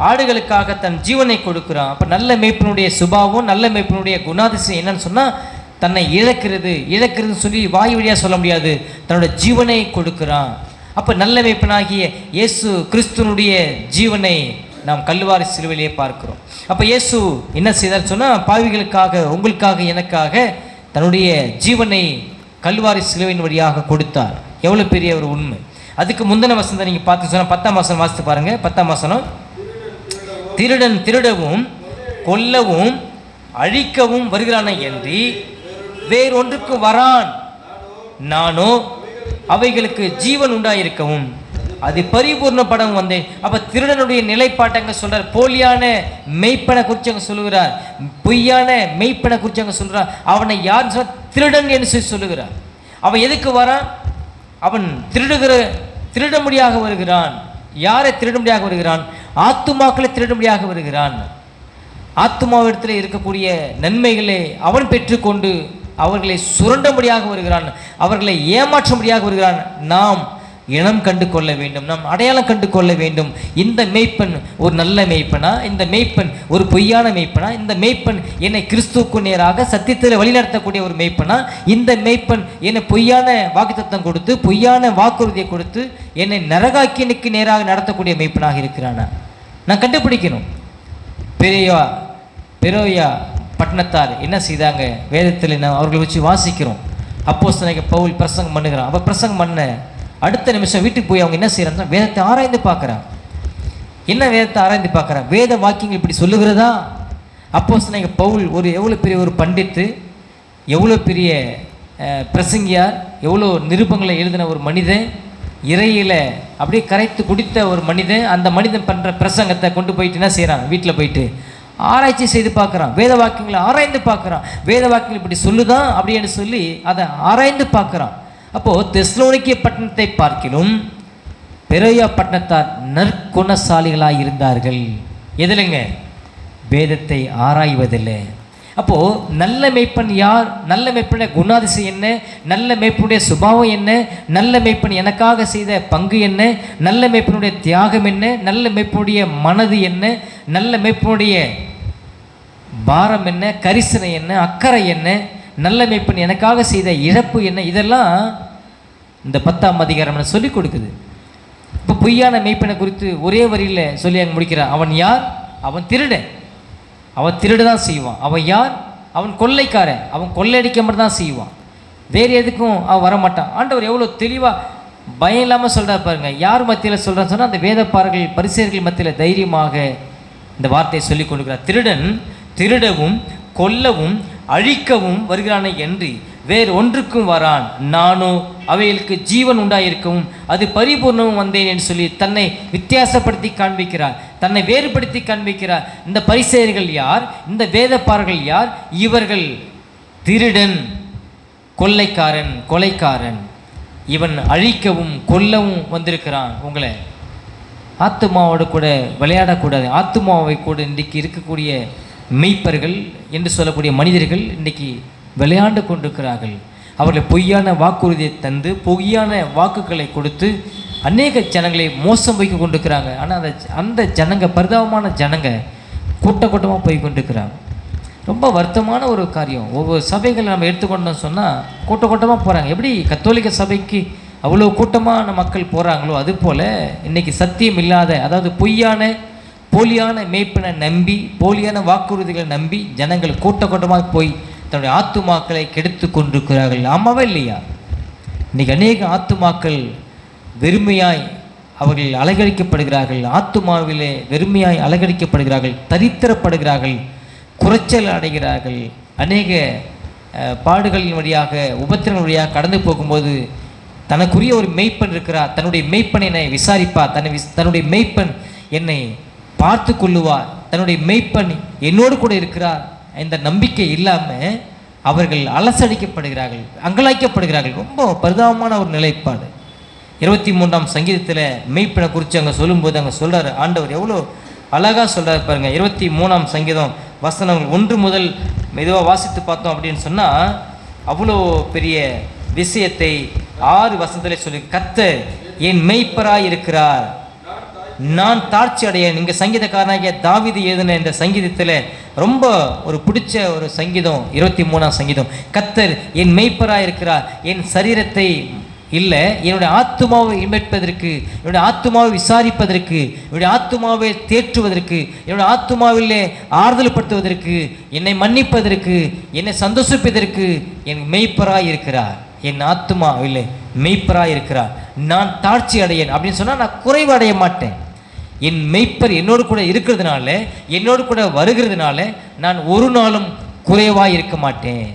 ஆடுகளுக்காக தன் ஜீவனை கொடுக்குறான். அப்போ நல்ல மேய்ப்பனுடைய சுபாவம், நல்ல மேய்ப்பனுடைய குணாதிசயம் என்னன்னு சொன்னால், தன்னை இழக்கிறதுன்னு சொல்லி வாய் வழியாக சொல்ல முடியாது, தன்னுடைய ஜீவனை கொடுக்குறான். அப்போ நல்ல மேய்ப்பனாகிய இயேசு கிறிஸ்துவனுடைய ஜீவனை நாம் கல்வாரி சிலுவையிலே பார்க்கிறோம். அப்போ இயேசு என்ன செய்தார் சொன்னால், பாவிகளுக்காக, உங்களுக்காக, எனக்காக தன்னுடைய ஜீவனை கல்வாரி சிலுவையின் வழியாக கொடுத்தார். எவ்வளோ பெரிய ஒரு உண்மை. அதுக்கு முந்தின வசனத்தை நீங்கள் பார்த்து சொன்னால் 10ஆம் வசனம் வாசித்து பாருங்கள். 10ஆம் வசனம், திருடன் திருடவும் கொல்லவும் அழிக்கவும் வருகிறானே என்று வேறொன்றுக்கு வரான், நானோ அவைகளுக்கு ஜீவன் உண்டாயிருக்கவும் அது பரிபூர்ணப்படவும் வந்தேன். அப்போ திருடனுடைய நிலைப்பாட்டங்க சொல்கிறார். போலியான மெய்ப்பனை குறித்து அங்கே சொல்லுகிறார், பொய்யான மெய்ப்பனை குறித்து அங்கே சொல்கிறார். அவனை யார் சொல்ல, திருடன் என்று சொல்லி சொல்லுகிறார். அவன் எதுக்கு வரான்? அவன் திருடும்படியாக வருகிறான். யாரை திருடும்படியாக வருகிறான்? ஆத்துமாக்களை திருடும்படியாக வருகிறான். ஆத்துமாவிடத்தில் இருக்கக்கூடிய நன்மைகளை அவன் பெற்றுக்கொண்டு அவர்களை சுரண்டும்படியாக வருகிறான், அவர்களை ஏமாற்றும்படியாக வருகிறான். நாம் இனம் கண்டு கொள்ள வேண்டும், நாம் அடையாளம் கண்டு கொள்ள வேண்டும். இந்த மேய்ப்பன் ஒரு நல்ல மேய்ப்பனா, இந்த மேய்ப்பன் ஒரு பொய்யான மேய்ப்பனா, இந்த மேய்ப்பன் என்னை கிறிஸ்துவுக்கு நேராக சத்தியத்தில் வழிநடத்தக்கூடிய ஒரு மேய்ப்பனா, இந்த மேய்ப்பன் என்னை பொய்யான வாக்குத்தத்தம் கொடுத்து பொய்யான வாக்குறுதியை கொடுத்து என்னை நரகாக்கினுக்கு நேராக நடத்தக்கூடிய மேய்ப்பனாக இருக்கிறானா, நான் கண்டுபிடிக்கணும். பெரோயா பட்டணத்தார் என்ன செய்தாங்க, வேதத்தில் அவர்களை வச்சு வாசிக்கிறோம். அப்போஸ்தலனாகிய பவுல் பிரசங்கம் பண்ணுகிறான். அப்போ பிரசங்கம் பண்ண அடுத்த நிமிஷம் வீட்டுக்கு போய் அவங்க என்ன செய்கிறாங்கன்னா வேதத்தை ஆராய்ந்து பார்க்குறாங்க. என்ன வேதத்தை ஆராய்ந்து பார்க்குறாங்க, வேத வாக்கியங்கள் இப்படி சொல்லுகிறதா? அப்போஸ்தலனாகிய பவுல் எவ்வளோ பெரிய ஒரு பண்டித்து, எவ்வளோ பெரிய பிரசங்கியார், எவ்வளோ நிருபங்களை எழுதின ஒரு மனிதன், இறையில் அப்படியே கரைத்து குடித்த ஒரு மனிதன். அந்த மனிதன் பண்ணுற பிரசங்கத்தை கொண்டு போயிட்டு என்ன செய்கிறான், வீட்டில் போயிட்டு ஆராய்ச்சி செய்து பார்க்குறான், வேத வாக்கியங்களை ஆராய்ந்து பார்க்குறான். வேத வாக்கியங்கள் இப்படி சொல்லுதான் அப்படின்னு சொல்லி அதை ஆராய்ந்து பார்க்குறான். அப்போது தெஸ்லோனிக்கே பட்டணத்தை பார்க்கிலும் பெரோயா பட்டணத்தார் நற்குணசாலிகளாக இருந்தார்கள். எதிலுங்க? வேதத்தை ஆராய்வதில்லை. அப்போது நல்ல மேய்ப்பன் யார், நல்ல மேய்ப்பனுடைய குணாதிசயம் என்ன, நல்ல மேய்ப்பனுடைய சுபாவம் என்ன, நல்ல மேய்ப்பன் எனக்காக செய்த பங்கு என்ன, நல்ல மேய்ப்பனுடைய தியாகம் என்ன, நல்ல மேய்ப்பனுடைய மனது என்ன, நல்ல மேய்ப்பனுடைய பாரம் என்ன, கரிசனை என்ன, அக்கறை என்ன, நல்ல மேய்ப்பன் எனக்காக செய்த இழப்பு என்ன, இதெல்லாம் இந்த 10ஆம் அதிகாரம் சொல்லிக் கொடுக்குது. இப்போ பொய்யான மேய்ப்பனை குறித்து ஒரே வரியில் சொல்லி அங்கே முடிக்கிறான். அவன் யார்? அவன் திருடன். அவன் திருடு தான் செய்வான். அவன் யார்? அவன் கொள்ளைக்காரன். அவன் கொள்ளையடிக்க மட்டும் தான் செய்வான், வேறு எதுக்கும் அவன் வரமாட்டான். ஆண்டவர் எவ்வளோ தெளிவாக பயம் இல்லாமல் சொல்கிறார் பாருங்க. யார் மத்தியில் சொல்கிறான்னு சொன்னால் அந்த வேதப்பாரர்கள் பரிசேயர்கள் மத்தியில் தைரியமாக இந்த வார்த்தையை சொல்லி கொடுக்கிறார். திருடன் திருடவும் கொல்லவும் அழிக்கவும் வருகிறானே என்று வேறு ஒன்றுக்கும் வரான், நானோ அவைகளுக்கு ஜீவன் உண்டாயிருக்கவும் அது பரிபூர்ணமும் வந்தேன் என்று சொல்லி தன்னை வித்தியாசப்படுத்தி காண்பிக்கிறார், தன்னை வேறுபடுத்தி காண்பிக்கிறார். இந்த பரிசேயர்கள் யார், இந்த வேதப்பாரர்கள் யார்? இவர்கள் திருடன், கொள்ளைக்காரன், கொலைக்காரன். இவன் அழிக்கவும் கொல்லவும் வந்திருக்கிறான். உங்களை ஆத்துமாவோடு கூட விளையாடக்கூடாது. ஆத்துமாவை கூட இன்றைக்கு இருக்கக்கூடிய மெய்ப்பர்கள் என்று சொல்லக்கூடிய மனிதர்கள் இன்றைக்கி விளையாண்டு கொண்டிருக்கிறார்கள். அவர்களை பொய்யான வாக்குறுதியை தந்து பொய்யான வாக்குகளை கொடுத்து அநேக ஜனங்களை மோசம் போய் கொண்டிருக்கிறாங்க. ஆனால் அந்த ஜனங்க பரிதாபமான ஜனங்க கூட்டமாக போய் கொண்டிருக்கிறாங்க. ரொம்ப வருத்தமான ஒரு காரியம். ஒவ்வொரு சபைகள் நம்ம எடுத்துக்கொண்டோம்னு சொன்னால் கூட்டமாக போகிறாங்க. எப்படி கத்தோலிக்க சபைக்கு அவ்வளோ கூட்டமான மக்கள் போகிறாங்களோ அதுபோல் இன்றைக்கி சத்தியம் இல்லாத, அதாவது போலியான மேய்ப்பனை நம்பி போலியான வாக்குறுதிகளை நம்பி ஜனங்கள் கூட்டமாக போய் தன்னுடைய ஆத்துமாக்களை கெடுத்து கொண்டிருக்கிறார்கள். ஆமாவா இல்லையா? இன்றைக்கி அநேக ஆத்துமாக்கள் வெறுமையாய் அவர்கள் அலங்கரிக்கப்படுகிறார்கள். ஆத்துமாவிலே வெறுமையாய் அலங்கரிக்கப்படுகிறார்கள், தரித்திரப்படுகிறார்கள், குறைச்சல் அடைகிறார்கள். அநேக பாடுகளின் வழியாக உபத்திரங்கள் வழியாக கடந்து போகும்போது தனக்குரிய ஒரு மெய்ப்பன் இருக்கிறார், தன்னுடைய மெய்ப்பன் என்னை விசாரிப்பார், தன்னுடைய மெய்ப்பன் என்னை பார்த்து கொள்ளுவார், தன்னுடைய மெய்ப்பன் என்னோடு கூட இருக்கிறார், இந்த நம்பிக்கை இல்லாமல் அவர்கள் அலசடிக்கப்படுகிறார்கள், அங்கலாய்க்கப்படுகிறார்கள். ரொம்ப பரிதாபமான ஒரு நிலைப்பாடு. 23ஆம் சங்கீதத்தில் மெய்ப்பனை குறித்து அங்கே சொல்லும்போது அங்கே சொல்கிறார் ஆண்டவர், எவ்வளோ அழகாக சொல்கிறார் பாருங்கள். 23ஆம் சங்கீதம் வசனம் 1 முதல் மெதுவாக வாசித்து பார்த்தோம் அப்படின்னு சொன்னால் அவ்வளோ பெரிய விஷயத்தை 6 வசனத்தில் சொல்லி, கர்த்தர் என் மெய்ப்பராய் இருக்கிறார், நான் தாழ்ச்சி அடையேன். இங்கே சங்கீதக்காரனாகிய தாவீது எழுதின இந்த சங்கீதத்தில் ரொம்ப ஒரு பிடிச்ச ஒரு சங்கீதம் 23ஆம் சங்கீதம். கர்த்தர் என் மெய்ப்பராய் இருக்கிறார், என் சரீரத்தை இல்லை என்னுடைய ஆத்துமாவை இமைப்பதற்கு, என்னுடைய ஆத்துமாவை விசாரிப்பதற்கு, என்னுடைய ஆத்துமாவை தேற்றுவதற்கு, என்னுடைய ஆத்துமாவிலே ஆறுதல் படுத்துவதற்கு, என்னை மன்னிப்பதற்கு, என்னை சந்தோஷிப்பதற்கு என் மெய்ப்பராய் இருக்கிறார். என் ஆத்துமாவிலே மெய்ப்பராய் இருக்கிறார், நான் தாழ்ச்சி அடையேன் அப்படின்னு சொன்னால் நான் குறைவு அடைய மாட்டேன். என் மெய்ப்பர் என்னோடு கூட இருக்கிறதுனால, என்னோடு கூட வருகிறதுனால நான் ஒரு நாளும் குறைவாக இருக்க மாட்டேன்.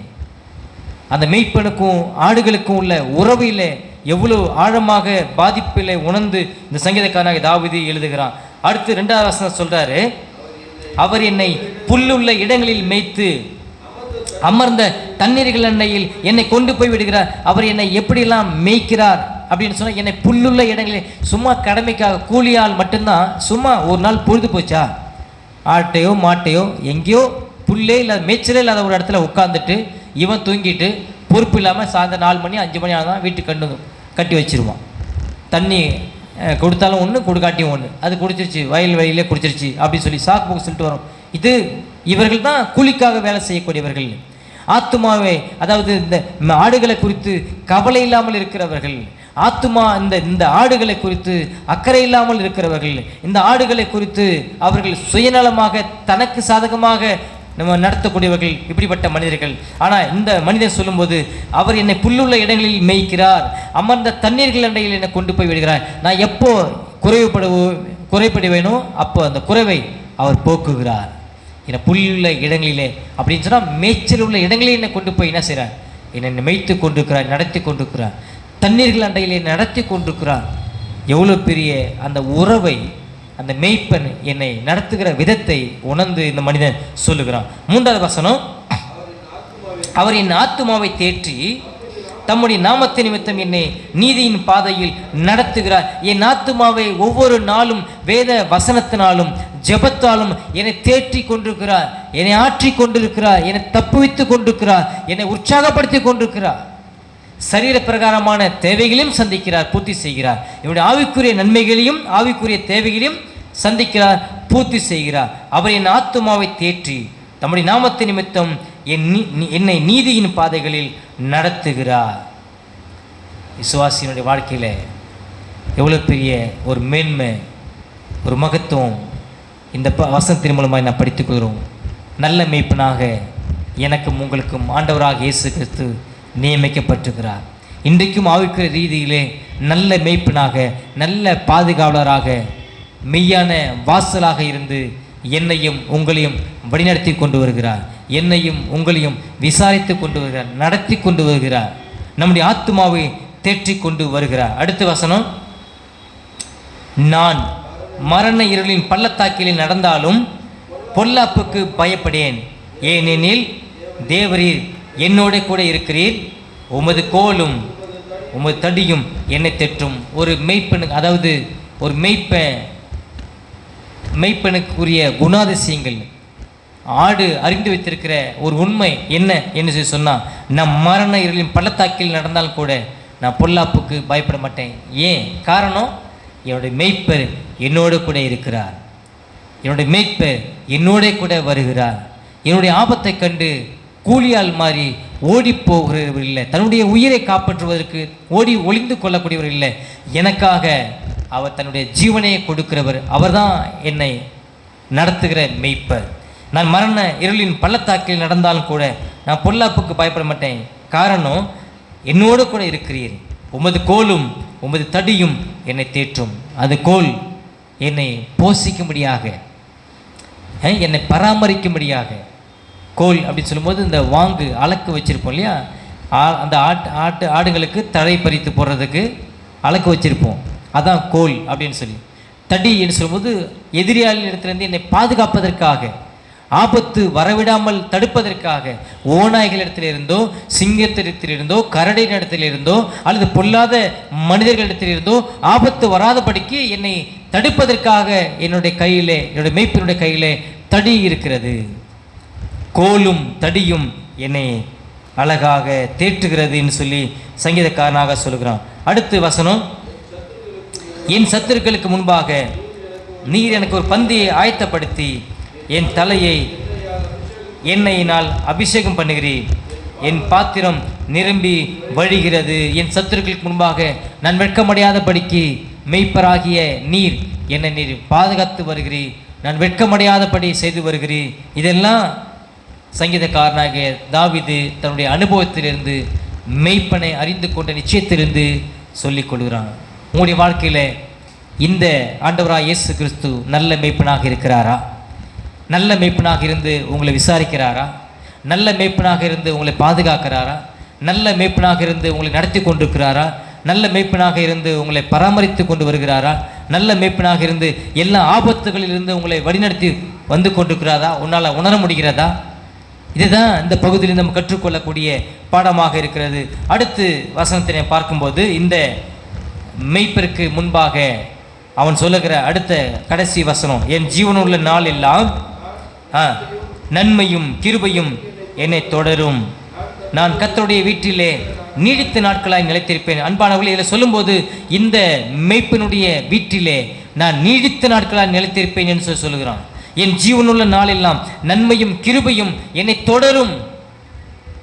அந்த மெய்ப்பனுக்கும் ஆடுகளுக்கும் உள்ள உறவில் எவ்வளோ ஆழமாக பாதிப்பில் உணர்ந்து இந்த சங்கீதக்காரனாக தாவீது எழுதுகிறான். அடுத்து 2வது வசனம் சொல்கிறாரு, அவர் என்னை புல்லுள்ள இடங்களில் மேய்த்து அமர்ந்த தண்ணீர்கள் அண்டையில் என்னை கொண்டு போய் விடுகிறார். அவர் என்னை எப்படியெல்லாம் மேய்க்கிறார் அப்படின்னு சொன்னால், என்னை புல்லுள்ள இடங்களில் சும்மா கடமைக்காக கூலியால் மட்டும்தான் சும்மா ஒரு நாள் பொழுது போச்சா, ஆட்டையோ மாட்டையோ எங்கேயோ புல்லே இல்லாத மேய்ச்சலே இல்லாத ஒரு இடத்துல உட்காந்துட்டு இவன் தூங்கிட்டு பொறுப்பு இல்லாமல் சாயந்தரம் 4 மணி 5 மணி ஆனால் வீட்டுக்கு கட்டி வச்சிருவான். தண்ணி கொடுத்தாலும் ஒன்று கொடுக்காட்டியும் ஒன்று, அது குடிச்சிருச்சு, வயலிலே குடிச்சிருச்சு அப்படின்னு சொல்லி சாக்கு போக்கு சொல்லிட்டு வரோம். இது இவர்கள் தான் கூலிக்காக வேலை செய்யக்கூடியவர்கள். ஆத்துமாவை, அதாவது இந்த ஆடுகளை குறித்து கவலை இல்லாமல் இருக்கிறவர்கள், ஆத்துமா இந்த ஆடுகளை குறித்து அக்கறை இல்லாமல் இருக்கிறவர்கள், இந்த ஆடுகளை குறித்து அவர்கள் சுயநலமாக தனக்கு சாதகமாக நம்ம நடத்தக்கூடியவர்கள், இப்படிப்பட்ட மனிதர்கள். ஆனால் இந்த மனிதன் சொல்லும்போது, அவர் என்னை புல்லுள்ள இடங்களில் மேய்க்கிறார், அமர்ந்த தண்ணீர்கள் அண்டையில் என்னை கொண்டு போய் விடுகிறார். நான் எப்போ குறைபடுவேனோ அப்போ அந்த குறைவை அவர் போக்குகிறார். என்னை புல்லுள்ள இடங்களிலே அப்படின்னு சொன்னால் மேய்ச்சல் உள்ள இடங்களில் என்னை கொண்டு போய் என்ன செய்கிறார், என்னை மேய்த்து கொண்டிருக்கிறார், நடத்தி கொண்டிருக்கிறார், தண்ணீர்கள் அண்டையிலே நடத்தி கொண்டிருக்கிறார். எவ்வளோ பெரிய அந்த உறவை அந்த மேய்ப்பன் என்னை நடத்துகிற விதத்தை உணர்ந்து இந்த மனிதன் சொல்லுகிறான். 3வது வசனம், அவர் என் ஆத்துமாவை தேற்றி தம்முடைய நாமத்தை நிமித்தம் என்னை நீதியின் பாதையில் நடத்துகிறார். என் ஆத்துமாவை ஒவ்வொரு நாளும் வேத வசனத்தினாலும் ஜெபத்தாலும் என்னை தேற்றி கொண்டிருக்கிறார், என்னை ஆற்றி கொண்டிருக்கிறார், என்னை தப்புவித்து கொண்டிருக்கிறார், என்னை உற்சாகப்படுத்தி கொண்டிருக்கிறார். சரீர பிரகாரமான தேவைகளையும் சந்திக்கிறார், பூர்த்தி செய்கிறார். என்னுடைய ஆவிக்குரிய நன்மைகளையும் ஆவிக்குரிய தேவைகளையும் சந்திக்கிறார், பூர்த்தி செய்கிறார். அவர் என் ஆத்துமாவை தேற்றி தம்முடைய நாமத்து நிமித்தம் என்னை நீதியின் பாதைகளில் நடத்துகிறார். விசுவாசியினுடைய வாழ்க்கையில் எவ்வளோ பெரிய ஒரு மேன்மை, ஒரு மகத்துவம் இந்த வசனத்தின் மூலமாக நான் படித்துக்கொள்கிறோம். நல்ல மேய்ப்பனாக எனக்கும் உங்களுக்கும் ஆண்டவராக இயேசு கிறிஸ்து நியமிக்கப்பட்டிருக்கிறார். இன்றைக்கும் ஆவிக்குரிய ரீதியிலே நல்ல மேய்ப்பனாக, நல்ல பாதுகாவலராக, மெய்யான வாசலாக இருந்து என்னையும் உங்களையும் வழிநடத்தி கொண்டு வருகிறார், என்னையும் உங்களையும் விசாரித்து கொண்டு வருகிறார், நடத்தி கொண்டு வருகிறார், நம்முடைய ஆத்துமாவை தேற்றி கொண்டு வருகிறார். அடுத்த வசனம், நான் மரண இருளின் பள்ளத்தாக்கில் நடந்தாலும் பொல்லாப்புக்கு பயப்படேன், ஏனெனில் தேவரீர் என்னோட கூட இருக்கிறீர், உமது கோலும் உமது தடியும் என்னை தேற்றும். ஒரு மெய்ப்பனுக்கு, அதாவது ஒரு மெய்ப்பனுக்குரிய குணாதிசயங்கள் ஆடு அறிந்து வைத்திருக்கிற ஒரு உண்மை என்ன என்று சொல்லி சொன்னால், நான் மரண இருளின் பள்ளத்தாக்கில் நடந்தாலும் கூட நான் பொல்லாப்புக்கு பயப்பட மாட்டேன். ஏன் காரணம்? என்னுடைய மெய்ப்பர் என்னோடு கூட இருக்கிறார், என்னுடைய மெய்ப்பர் என்னோட கூட வருகிறார். என்னுடைய ஆபத்தை கண்டு கூலியால் மாறி ஓடி போகிறவர் இல்லை, தன்னுடைய உயிரை காப்பாற்றுவதற்கு ஓடி ஒளிந்து கொள்ளக்கூடியவர் இல்லை, எனக்காக அவர் தன்னுடைய ஜீவனையை கொடுக்கிறவர். அவர்தான் என்னை நடத்துகிற மெய்ப்பர். நான் மரண இருளின் பள்ளத்தாக்கில் நடந்தாலும் கூட நான் பொல்லாப்புக்கு பயப்பட மாட்டேன். காரணம், என்னோடு கூட இருக்கிறீர், உமது கோலும் உமது தடியும் என்னை தேற்றும். அது கோல் என்னை போஷிக்கும்படியாக, என்னை பராமரிக்கும்படியாக. கோல் அப்படின்னு சொல்லும்போது இந்த வாங்கு அலக்கு வச்சுருப்போம் இல்லையா, அந்த ஆடுகளுக்கு தழை பறித்து போடுறதுக்கு அலக்கு வச்சுருப்போம், அதான் கோல் அப்படின்னு சொல்லி. தடி என்று சொல்லும்போது எதிரியாளின் இடத்துலேருந்து என்னை பாதுகாப்பதற்காக, ஆபத்து வரவிடாமல் தடுப்பதற்காக, ஓநாய்களிடத்திலிருந்தோ சிங்கத்திடத்திலிருந்தோ கரடியிடத்திலிருந்தோ அல்லது பொல்லாத மனிதர்களிடத்திலிருந்தோ ஆபத்து வராதபடிக்கு என்னை தடுப்பதற்காக என்னுடைய கையிலே, என்னுடைய மேய்ப்பினுடைய கையிலே தடி இருக்கிறது. கோலும் தடியும் என்னை அழகாக தேற்றுகிறதுன்னு சொல்லி சங்கீதக்காரனாக சொல்லுகிறான். அடுத்து வசனம், என் சத்துருக்களுக்கு முன்பாக நீர் எனக்கு ஒரு பந்தியை ஆயத்தப்படுத்தி என் தலையை எண்ணெயினால் அபிஷேகம் பண்ணுகிறீர், என் பாத்திரம் நிரம்பி வழிகிறது. என் சத்துருக்களுக்கு முன்பாக நான் வெட்கமடையாதபடிக்கு மெய்ப்பராகிய நீர் என்னை நீர் பாதுகாத்து வருகிறீர், நான் வெட்கமடையாதபடி செய்து வருகிறீர். இதெல்லாம் சங்கீதக்காரனாகிய தாவீது தன்னுடைய அனுபவத்திலிருந்து, மெய்ப்பனை அறிந்து கொண்ட நிச்சயத்திலிருந்து சொல்லிக் கொள்கிறான். உங்களுடைய வாழ்க்கையில் இந்த ஆண்டவராக இயேசு கிறிஸ்து நல்ல மெய்ப்பனாக இருக்கிறாரா? நல்ல மெய்ப்பனாக இருந்து உங்களை விசாரிக்கிறாரா? நல்ல மெய்ப்பனாக இருந்து உங்களை பாதுகாக்கிறாரா? நல்ல மெய்ப்பனாக இருந்து உங்களை நடத்தி கொண்டிருக்கிறாரா? நல்ல மெய்ப்பனாக இருந்து உங்களை பராமரித்து கொண்டு வருகிறாரா? நல்ல மெய்ப்பனாக இருந்து எல்லா ஆபத்துகளிலிருந்து உங்களை வழிநடத்தி வந்து கொண்டிருக்கிறாரா? உன்னால் உணர முடிகிறதா? இதுதான் இந்த பகுதியில் நம்ம கற்றுக்கொள்ளக்கூடிய பாடமாக இருக்கிறது. அடுத்து வசனத்தினை பார்க்கும்போது, இந்த மெய்ப்பருக்கு முன்பாக அவன் சொல்லுகிற அடுத்த கடைசி வசனம், என் ஜீவனுள்ள நாள் எல்லாம் நன்மையும் கிருபையும் என்னை தொடரும், நான் கர்த்தருடைய வீட்டிலே நீடித்த நாட்களாய் நிலைத்திருப்பேன். அன்பானவர்களே, இதில் சொல்லும்போது இந்த மெய்ப்பனுடைய வீட்டிலே நான் நீடித்த நாட்களாய் நிலைத்திருப்பேன் என்று சொல்லுகிறான். என் ஜீவனுள்ள நாளெல்லாம் நன்மையும் கிருபையும் என்னை தொடரும்.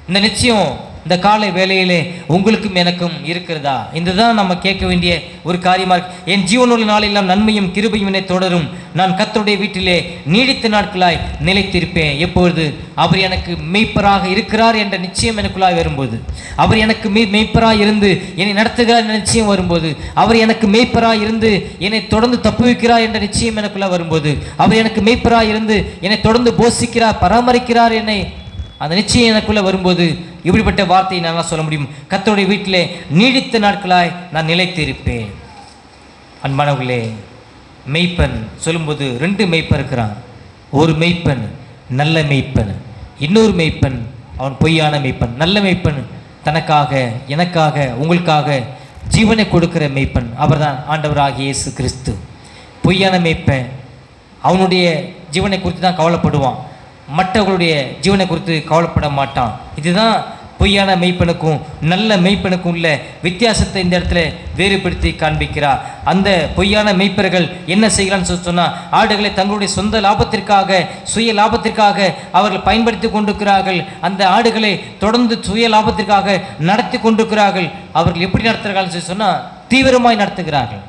இந்த நிச்சயம் இந்த காலை வேளையிலே உங்களுக்கும் எனக்கும் இருக்கிறதா? இதுதான் நம்ம கேட்க வேண்டிய ஒரு காரியமாக இருக்கு. என் ஜீவனுள்ள நாளெல்லாம் நன்மையும் கிருபையும் என்னை தொடரும். நான் கர்த்தருடைய வீட்டிலே நீடித்த நாட்களாய் நிலைத்திருப்பேன். எப்பொழுது அவர் எனக்கு மெய்ப்பராக இருக்கிறார் என்ற நிச்சயம் எனக்குள்ளாய் வரும்போது, அவர் எனக்கு மெய்ப்பராக இருந்து என்னை நடத்துகிறார் என்ற நிச்சயம் வரும்போது, அவர் எனக்கு மெய்ப்பராக இருந்து என்னை தொடர்ந்து தப்புவிக்கிறார் என்ற நிச்சயம் எனக்குள்ளாய் வரும்போது, அவர் எனக்கு மெய்ப்பராக இருந்து என்னை தொடர்ந்து போஷிக்கிறார், பராமரிக்கிறார், என்னை அந்த நிச்சயம் எனக்குள்ளே வரும்போது இப்படிப்பட்ட வார்த்தையை நான் சொல்ல முடியும். கர்த்தருடைய வீட்டிலே நீடித்த நாட்களாய் நான் நிலைத்திருப்பேன். அன்பானவர்களே, மெய்ப்பன் சொல்லும்போது 2 மெய்ப்பன் இருக்கிறான். ஒரு மெய்ப்பன் நல்ல மெய்ப்பன், இன்னொரு மெய்ப்பன் அவன் பொய்யான மெய்ப்பன். நல்ல மெய்ப்பன் தனக்காக, எனக்காக, உங்களுக்காக ஜீவனை கொடுக்கிற மெய்ப்பன் அவர்தான் ஆண்டவராகிய இயேசு கிறிஸ்து. பொய்யான மெய்ப்பன் அவனுடைய ஜீவனை குறித்து தான் கவலைப்படுவான், மற்றவர்களுடைய ஜீவனை குறித்து கவலைப்பட மாட்டான். இதுதான் பொய்யான மெய்ப்பனுக்கும் நல்ல மெய்ப்பனுக்கும் உள்ள வித்தியாசத்தை இந்த இடத்துல வேறுபடுத்தி காண்பிக்கிறார். அந்த பொய்யான மெய்ப்பர்கள் என்ன செய்கிறான்னு சொன்னால், ஆடுகளை தங்களுடைய சொந்த லாபத்திற்காக, சுய லாபத்திற்காக அவர்கள் பயன்படுத்தி கொண்டிருக்கிறார்கள். அந்த ஆடுகளை தொடர்ந்து சுய லாபத்திற்காக நடத்தி கொண்டிருக்கிறார்கள். அவர்கள் எப்படி நடத்துகிறார்கள் சொன்னால், தீவிரமாய் நடத்துகிறார்கள்.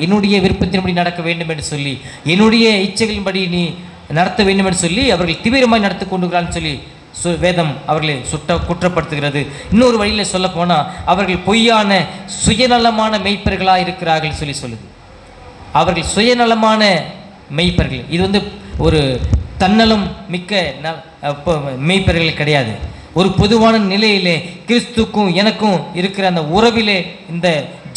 என்னுடைய விருப்பத்தின்படி நடக்க வேண்டும் என்று சொல்லி, என்னுடைய இச்சைகளின்படி நீ நடத்த வேண்டும் என்று சொல்லி அவர்கள் தீவிரமாய் நடத்தி கொண்டிருக்கிறான்னு சொல்லி வேதம் அவர்களை குற்றப்படுத்துகிறது. இன்னொரு வழியில் சொல்ல போனால், அவர்கள் பொய்யான சுயநலமான மெய்ப்பர்களாக இருக்கிறார்கள் சொல்லி சொல்லுது. அவர்கள் சுயநலமான மெய்ப்பர்கள். இது ஒரு தன்னலம் மிக்க மெய்ப்பர்கள் கிடையாது. ஒரு பொதுவான நிலையிலே கிறிஸ்துக்கும் எனக்கும் இருக்கிற அந்த உறவிலே இந்த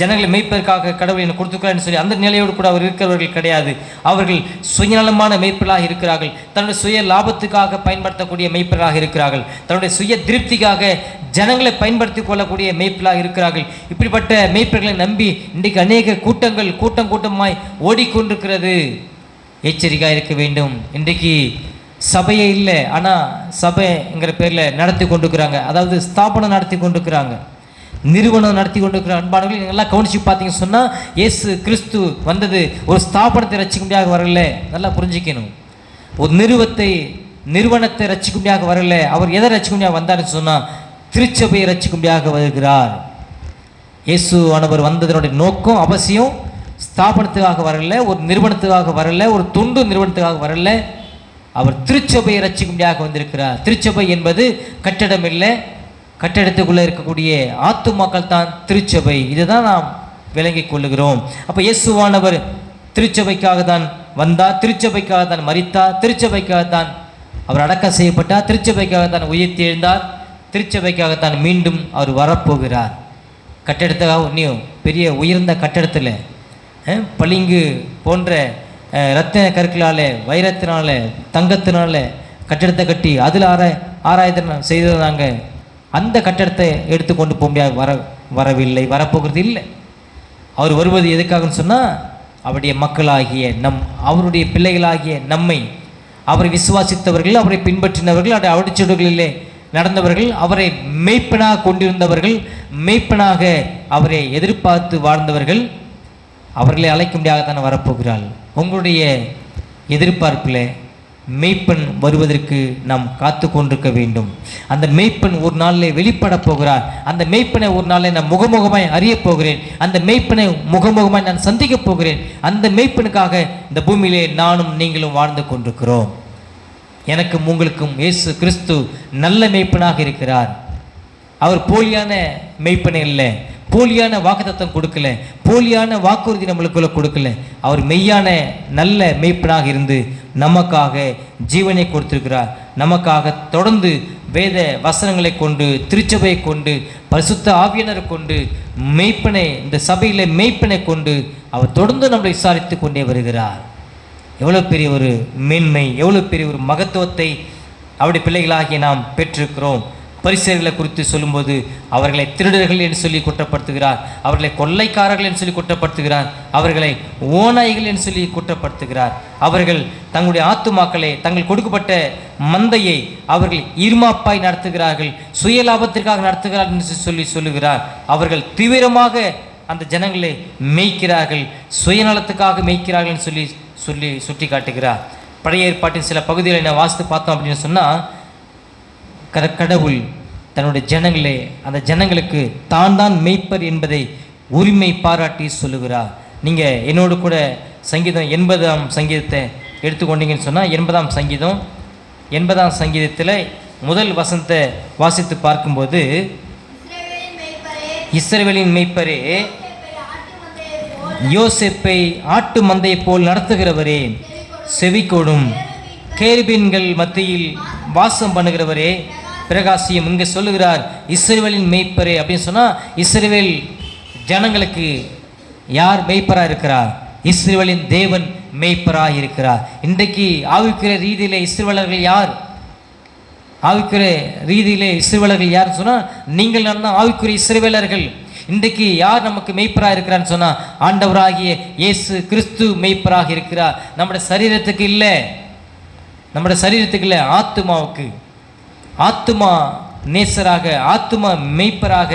ஜனங்களை மெய்ப்பதற்காக கடவுள் என்ன கொடுத்துக்கிறான்னு சொல்லி அந்த நிலையோடு கூட அவர் இருக்கிறவர்கள் கிடையாது. அவர்கள் சுயநலமான மெய்ப்பர்களாக இருக்கிறார்கள். தன்னுடைய சுய லாபத்துக்காக பயன்படுத்தக்கூடிய மெய்ப்பர்களாக இருக்கிறார்கள். தன்னுடைய சுய திருப்திக்காக ஜனங்களை பயன்படுத்தி கொள்ளக்கூடிய மெய்ப்பர்களாக இருக்கிறார்கள். இப்படிப்பட்ட மெய்ப்பர்களை நம்பி இன்றைக்கு அநேக கூட்டமாய் ஓடிக்கொண்டிருக்கிறது. எச்சரிக்கையாக இருக்க வேண்டும். இன்றைக்கு சபையே இல்லை, ஆனால் சபைங்கிற பேரில் நடத்தி கொண்டிருக்கிறாங்க. அதாவது ஸ்தாபனம் நடத்தி கொண்டிருக்கிறாங்க, நிறுவனம் நடத்தி கொண்டிருக்கிறாங்க. அன்பானவர்கள், நீங்கள் நல்லா கவனிச்சு பார்த்தீங்கன்னு சொன்னால், இயேசு கிறிஸ்து வந்தது ஒரு ஸ்தாபனத்தை ரட்சிக்கும்படியாக வரல. நல்லா புரிஞ்சிக்கணும். ஒரு நிறுவனத்தை ரட்சிக்கும்படியாக வரல. அவர் எதை ரட்சிக்கும்படியாக வந்தார்னு சொன்னால், திருச்சபையை ரட்சிக்கும்படியாக வருகிறார். இயேசு ஆனவர் வந்ததனுடைய நோக்கம் அவசியம் ஸ்தாபனத்துக்காக வரல, ஒரு நிறுவனத்துக்காக வரல, ஒரு தொண்டு நிறுவனத்துக்காக வரல. அவர் திருச்சபையை ரட்சிக்கும்படியாக வந்திருக்கிறார். திருச்சபை என்பது கட்டடம் இல்லை, கட்டடத்துக்குள்ளே இருக்கக்கூடிய ஆத்துமாக்கள் தான் திருச்சபை. இதுதான் நாம் விளங்கி கொள்ளுகிறோம். அப்போ இயேசுவானவர் திருச்சபைக்காக தான் வந்தார், திருச்சபைக்காக தான் மரித்தார், திருச்சபைக்காக தான் அவர் அடக்கம் செய்யப்பட்டார், திருச்சபைக்காக தான் உயிர்த்தி எழுந்தார், திருச்சபைக்காகத்தான் மீண்டும் அவர் வரப்போகிறார். கட்டடத்துக்காக இன்னும் பெரிய உயர்ந்த கட்டடத்தில் பளிங்கு போன்ற ரத்தின கற்களால், வைரத்தினால, தங்கத்தினால கட்டடத்தை கட்டி அதில் ஆராய்ச்சி செய்திருந்தாங்க. அந்த கட்டடத்தை எடுத்துக்கொண்டு போக வரவில்லை, வரப்போகிறது இல்லை. அவர் வருவது எதுக்காகன்னு சொன்னால், அவருடைய மக்களாகிய அவருடைய பிள்ளைகளாகிய நம்மை, அவரை விசுவாசித்தவர்கள், அவரை பின்பற்றினவர்கள், அவருடைய அடிச்சுவடுகளிலே நடந்தவர்கள், அவரை மெய்ப்பனாக கொண்டிருந்தவர்கள், மெய்ப்பனாக அவரை எதிர்பார்த்து வாழ்ந்தவர்கள், அவர்களை அழைக்க முடியாததான வரப்போகிறாள். உங்களுடைய எதிர்பார்ப்பில் மெய்ப்பன் வருவதற்கு நாம் காத்து கொண்டிருக்க வேண்டும். அந்த மெய்ப்பன் ஒரு நாளில் வெளிப்பட போகிறார். அந்த மெய்ப்பனை ஒரு நாளில் நான் முகமுகமாய் அறியப் போகிறேன். அந்த மெய்ப்பனை முகமுகமாய் நான் சந்திக்கப் போகிறேன். அந்த மெய்ப்பனுக்காக இந்த பூமியிலே நானும் நீங்களும் வாழ்ந்து கொண்டிருக்கிறோம். எனக்கும் உங்களுக்கும் இயேசு கிறிஸ்து நல்ல மெய்ப்பனாக இருக்கிறார். அவர் போலியான மெய்ப்பனே இல்லை, போலியான வாக்குத்தத்தம் கொடுக்கல, போலியான வாக்குறுதி நம்மளுக்குள்ள கொடுக்கல. அவர் மெய்யான நல்ல மெய்ப்பனாக இருந்து நமக்காக ஜீவனை கொடுத்திருக்கிறார். நமக்காக தொடர்ந்து வேத வசனங்களை கொண்டு, திருச்சபையை கொண்டு, பரிசுத்த ஆவியானரை கொண்டு, மெய்ப்பனை, இந்த சபையில் மெய்ப்பனை கொண்டு அவர் தொடர்ந்து நம்மளை விசாரித்து கொண்டே வருகிறார். எவ்வளோ பெரிய ஒரு மேன்மை, எவ்வளோ பெரிய ஒரு மகத்துவத்தை அவருடைய பிள்ளைகளாகிய நாம் பெற்றிருக்கிறோம். பரிசேயர்களை குறித்து சொல்லும்போது அவர்களை திருடர்கள் என்று சொல்லி குற்றப்படுத்துகிறார், அவர்களை கொள்ளைக்காரர்கள் என்று சொல்லி குற்றப்படுத்துகிறார், அவர்களை ஓநாய்கள் என்று சொல்லி குற்றப்படுத்துகிறார். அவர்கள் தங்களுடைய ஆத்துமாக்களை, தங்கள் கொடுக்கப்பட்ட மந்தையை அவர்கள் இருமாப்பாய் நடத்துகிறார்கள், சுயலாபத்திற்காக நடத்துகிறார்கள் என்று சொல்லி சொல்லுகிறார். அவர்கள் தீவிரமாக அந்த ஜனங்களை மேய்க்கிறார்கள், சுயநலத்துக்காக மேய்க்கிறார்கள் என்று சொல்லி சொல்லி சுட்டி காட்டுகிறார். பழைய ஏற்பாட்டின் சில பகுதிகளை நான் வாசித்து பார்த்தோம் அப்படின்னு சொன்னால், கடவுள் தன்னுடைய ஜனங்களே, அந்த ஜனங்களுக்கு தான் மெய்ப்பர் என்பதை உரிமை பாராட்டி சொல்லுகிறார். நீங்கள் என்னோடு கூட சங்கீதம் 80ஆம் சங்கீதத்தை எடுத்துக்கொண்டீங்கன்னு சொன்னால், 80ஆம் சங்கீதத்தில் முதல் வசனத்தை வாசித்து பார்க்கும்போது, இஸ்ரவேலின் மெய்ப்பரே, யோசேப்பை ஆட்டு மந்தையை போல் நடத்துகிறவரே, செவிக்கொடும், கேருபீன்கள் மத்தியில் வாசம் பண்ணுகிறவரே, பிரகாசியம். இங்கே சொல்லுகிறார் இஸ்ரவேலின் மெய்ப்பரே அப்படின்னு சொன்னால், இஸ்ரவேல் ஜனங்களுக்கு யார் மெய்ப்பராக இருக்கிறார்? இஸ்ரவேலின் தேவன் மெய்ப்பராக இருக்கிறார். இன்றைக்கு ஆவிக்குரிய ரீதியிலே இஸ்ரவேலர்கள் யார்? ஆவிக்குரிய ரீதியிலே இஸ்ரவேலர்கள் யாருன்னு சொன்னால், நீங்கள் நான் ஆவிக்குரிய இஸ்ரவேலர்கள். இன்றைக்கு யார் நமக்கு மெய்ப்பராக இருக்கிறான்னு சொன்னால், ஆண்டவராகிய இயேசு கிறிஸ்து மெய்ப்பராக இருக்கிறார். நம்முடைய சரீரத்துக்கு இல்லை, நம்முடைய சரீரத்துக்கு இல்லை, ஆத்துமாவுக்கு. ஆத்துமா நேசராக, ஆத்துமா மெய்ப்பராக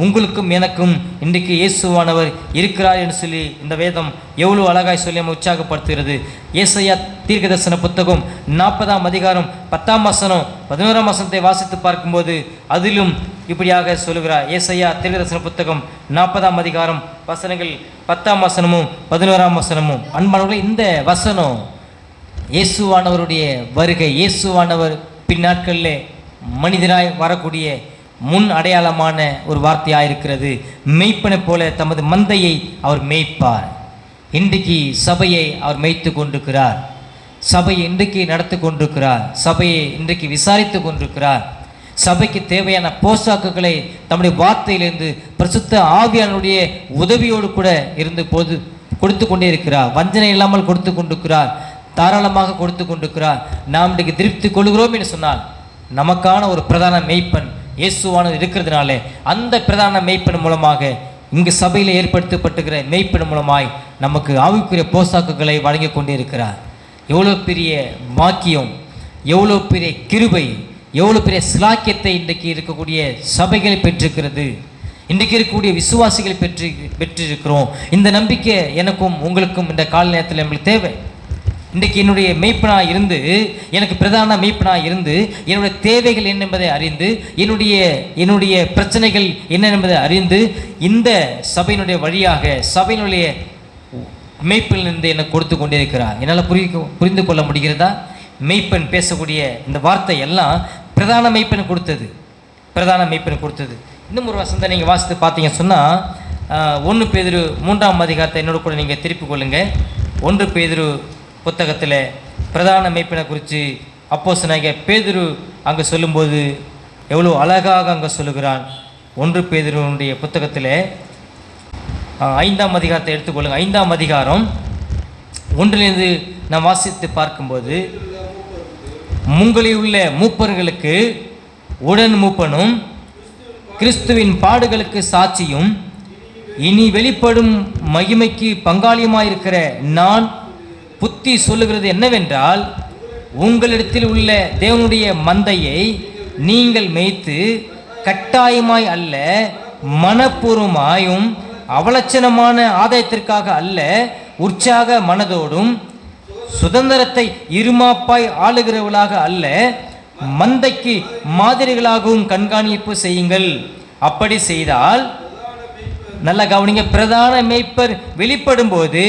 உங்களுக்கும் எனக்கும் இன்றைக்கு இயேசுவானவர் இருக்கிறார் என்று சொல்லி இந்த வேதம் எவ்வளோ அழகாய் சொல்லி நம்ம உற்சாகப்படுத்துகிறது. ஏசாயா தீர்க்கதரிசன புத்தகம் 40ஆம் அதிகாரம் 10ஆம் வசனம் 11ஆம் வசனத்தை வாசித்து பார்க்கும்போது அதிலும் இப்படியாக சொல்லுகிறார். ஏசாயா தீர்க்கதரிசன புத்தகம் 40ஆம் அதிகாரம் வசனங்கள் 10ஆம் வசனமும் 11ஆம் வசனமும். அன்பானவர்களே, இந்த வசனம் இயேசுவானவருடைய வருகை, இயேசுவானவர் பின்னாட்களில் மனிதனாய் வரக்கூடிய முன் அடையாளமான ஒரு வார்த்தையாக இருக்கிறது. மெய்ப்பனை போல தமது மந்தையை அவர் மேய்ப்பார். இன்றைக்கு சபையை அவர் மேய்த்து கொண்டிருக்கிறார், சபையை இன்றைக்கு நடத்தி கொண்டிருக்கிறார், சபையை இன்றைக்கு விசாரித்து கொண்டிருக்கிறார். சபைக்கு தேவையான போஷாக்குகளை தம்முடைய வார்த்தையிலிருந்து பரிசுத்த ஆவியானுடைய உதவியோடு கூட இருந்து போது கொடுத்து கொண்டே இருக்கிறார். வஞ்சனை இல்லாமல் கொடுத்து கொண்டிருக்கிறார், தாராளமாக கொடுத்து கொண்டிருக்கிறார். நாம் இன்றைக்கு திருப்தி கொள்கிறோம் என்று சொன்னால், நமக்கான ஒரு பிரதான மெய்ப்பன் இயேசுவானவர் இருக்கிறதுனாலே, அந்த பிரதான மெய்ப்பன் மூலமாக இங்கு சபையில் ஏற்படுத்தப்பட்டுகிற மெய்ப்பன் மூலமாய் நமக்கு ஆவிக்குரிய போஷாக்குகளை வழங்கி கொண்டே இருக்கிறார். எவ்வளோ பெரிய வாக்கியம், எவ்வளோ பெரிய கிருபை, எவ்வளோ பெரிய சிலாக்கியத்தை இன்றைக்கு இருக்கக்கூடிய சபைகளை பெற்றிருக்கிறது. இன்றைக்கு இருக்கக்கூடிய விசுவாசிகளை பெற்றிருக்கிறோம். இந்த நம்பிக்கை எனக்கும் உங்களுக்கும் இந்த கால நேரத்தில் நம்மளுக்கு தேவை. இன்றைக்கு என்னுடைய மெய்ப்பனாக இருந்து, எனக்கு பிரதான மெய்ப்பனாக இருந்து, என்னுடைய தேவைகள் என்ன என்பதை அறிந்து, என்னுடைய பிரச்சனைகள் என்ன என்பதை அறிந்து, இந்த சபையினுடைய வழியாக சபையினுடைய மெய்ப்பனிலிருந்து எனக்கு கொடுத்து கொண்டே இருக்கிறார். என்னால் புரிந்து கொள்ள முடிகிறதா? மெய்ப்பன் பேசக்கூடிய இந்த வார்த்தை எல்லாம் பிரதான மெய்ப்பன் கொடுத்தது, பிரதான மெய்ப்பன் கொடுத்தது. இன்னும் ஒரு வசனத்தை நீங்கள் வாசித்து பார்த்தீங்க சொன்னால், 1 பேதுரு 3ஆம் அதிகாரத்தை என்னோட கூட நீங்கள் திருப்பிக் கொள்ளுங்கள். 1 பேதுரு புத்தகத்தில் பிரதான மெய்ப்பனை குறித்து அப்போஸ்தலனாகிய பேதுரு அங்கே சொல்லும்போது எவ்வளோ அழகாக அங்கே சொல்லுகிறான். 1 பேதுருடைய புத்தகத்தில் 5ஆம் அதிகாரத்தை எடுத்துக்கொள்ளுங்கள். 5ஆம் அதிகாரம் 1லிருந்து நாம் வாசித்து பார்க்கும்போது, உங்களில் உள்ள மூப்பர்களுக்கு உடன் மூப்பனும் கிறிஸ்துவின் பாடுகளுக்கு சாட்சியும் இனி வெளிப்படும் மகிமைக்கு பங்காளியுமாயிருக்கிற நான் புத்தி சொல்லுகிறது என்னவென்றால், உங்களிடத்தில் உள்ள தேவனுடைய மந்தையை நீங்கள் மேய்த்து கட்டாயமாய் அல்ல, மனப்பூர்வமாயும் அவலட்சணமான ஆதாயத்திற்காக அல்ல, உற்சாக மனதோடும் சுதந்திரத்தை இருமாப்பாய் ஆளுகிறவர்களாக அல்ல, மந்தைக்கு மாதிரிகளாகவும் கண்காணிப்பு செய்யுங்கள். அப்படி செய்தால், நல்ல கவனிங்க, பிரதான மேய்ப்பர் வெளிப்படும் போது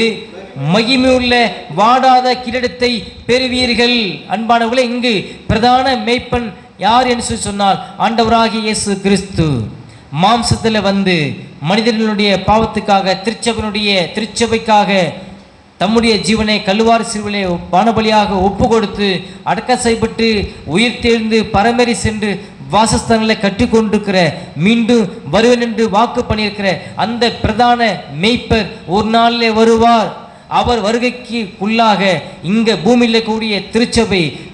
மகிமையுள்ள வாடாத கிரீடத்தை பெறுவீர்கள். அன்பானவர்களே, இங்கு பிரதான மேய்ப்பன் யார் என்று சொன்னால், ஆண்டவராகிய இயேசு கிறிஸ்து மாம்சத்தில் வந்து மனிதர்களுடைய பாவத்துக்காக, திருச்சபைக்காக தம்முடைய ஜீவனை கல்வாரி சிலுவையிலே பானபலியாக ஒப்பு கொடுத்து அடக்க செய்யப்பட்டு உயிர் தேர்ந்து பரமேறி சென்று வாசஸ்தானங்களை கற்றுக்கொண்டிருக்கிற, மீண்டும் வருவேன் என்று வாக்கு பண்ணியிருக்கிற அந்த பிரதான மேய்ப்பர் ஒரு நாளிலே வருவார். அவர் வருகைக்குள்ளாக இங்கே பூமியில் இருக்கக்கூடிய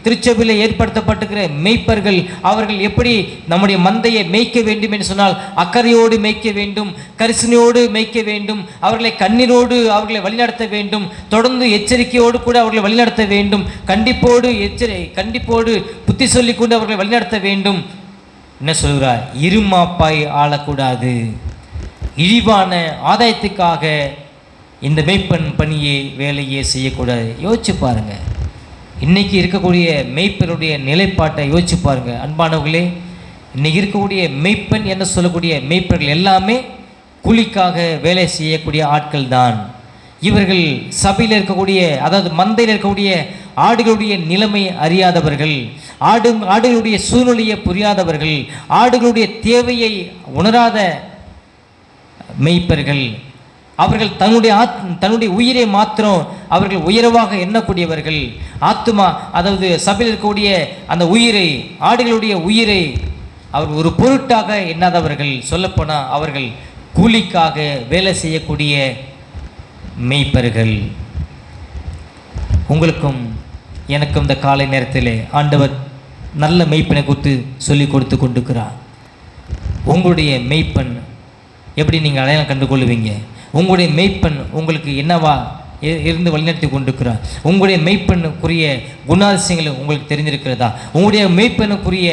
திருச்சபையில் ஏற்படுத்தப்பட்டிருக்கிற மேய்ப்பர்கள் அவர்கள் எப்படி நம்முடைய மந்தையை மேய்க்க வேண்டும் என்று சொன்னால் அக்கறையோடு மேய்க்க வேண்டும், கரிசனையோடு மேய்க்க வேண்டும், அவர்களை கண்ணீரோடு அவர்களை வழிநடத்த வேண்டும், தொடர்ந்து எச்சரிக்கையோடு கூட அவர்களை வழிநடத்த வேண்டும், கண்டிப்போடு புத்தி சொல்லிக் கொண்டு அவர்களை வழிநடத்த வேண்டும். என்ன சொல்கிறார்? இருமாப்பாய் ஆளக்கூடாது, இழிவான ஆதாயத்துக்காக இந்த மேய்ப்பன் பணியை வேலையே செய்யக்கூடாது. யோசிச்சு பாருங்க, இன்னைக்கு இருக்கக்கூடிய மேய்ப்பனுடைய நிலைப்பாட்டை யோசிச்சு பாருங்க அன்பானவர்களே. இன்னைக்கு இருக்கக்கூடிய மேய்ப்பன் என்ன சொல்லக்கூடிய மேய்ப்பர்கள் எல்லாமே கூலிக்காக வேலை செய்யக்கூடிய ஆட்கள் தான். இவர்கள் சபையில் இருக்கக்கூடிய, அதாவது மந்தையில் இருக்கக்கூடிய ஆடுகளுடைய நிலைமை அறியாதவர்கள், ஆடுகளுடைய சூழ்நிலையை புரியாதவர்கள், ஆடுகளுடைய தேவையை உணராத மேய்ப்பர்கள். அவர்கள் தன்னுடைய உயிரை மாத்திரம் அவர்கள் உயர்வாக எண்ணக்கூடியவர்கள். ஆத்துமா, அதாவது சபையில் இருக்கக்கூடிய அந்த உயிரை, ஆடுகளுடைய உயிரை அவர்கள் ஒரு பொருட்டாக எண்ணாதவர்கள். சொல்லப்போனால் அவர்கள் கூலிக்காக வேலை செய்யக்கூடிய மேய்ப்பர்கள். உங்களுக்கும் எனக்கும் இந்த காலை நேரத்தில் ஆண்டவர் நல்ல மெய்ப்பனை குறித்து சொல்லி கொடுத்து கொண்டிருக்கிறார். உங்களுடைய மெய்ப்பன் எப்படி நீங்கள் அடையாளம் கண்டு கொள்ளுவீங்க? உங்களுடைய மெய்ப்பன் உங்களுக்கு என்னவா இருந்து வழிநடத்தி கொண்டிருக்கிறார்? உங்களுடைய மெய்ப்பனுக்குரிய குணாதிசயங்கள் உங்களுக்கு தெரிஞ்சிருக்கிறதா? உங்களுடைய மெய்ப்பனுக்குரிய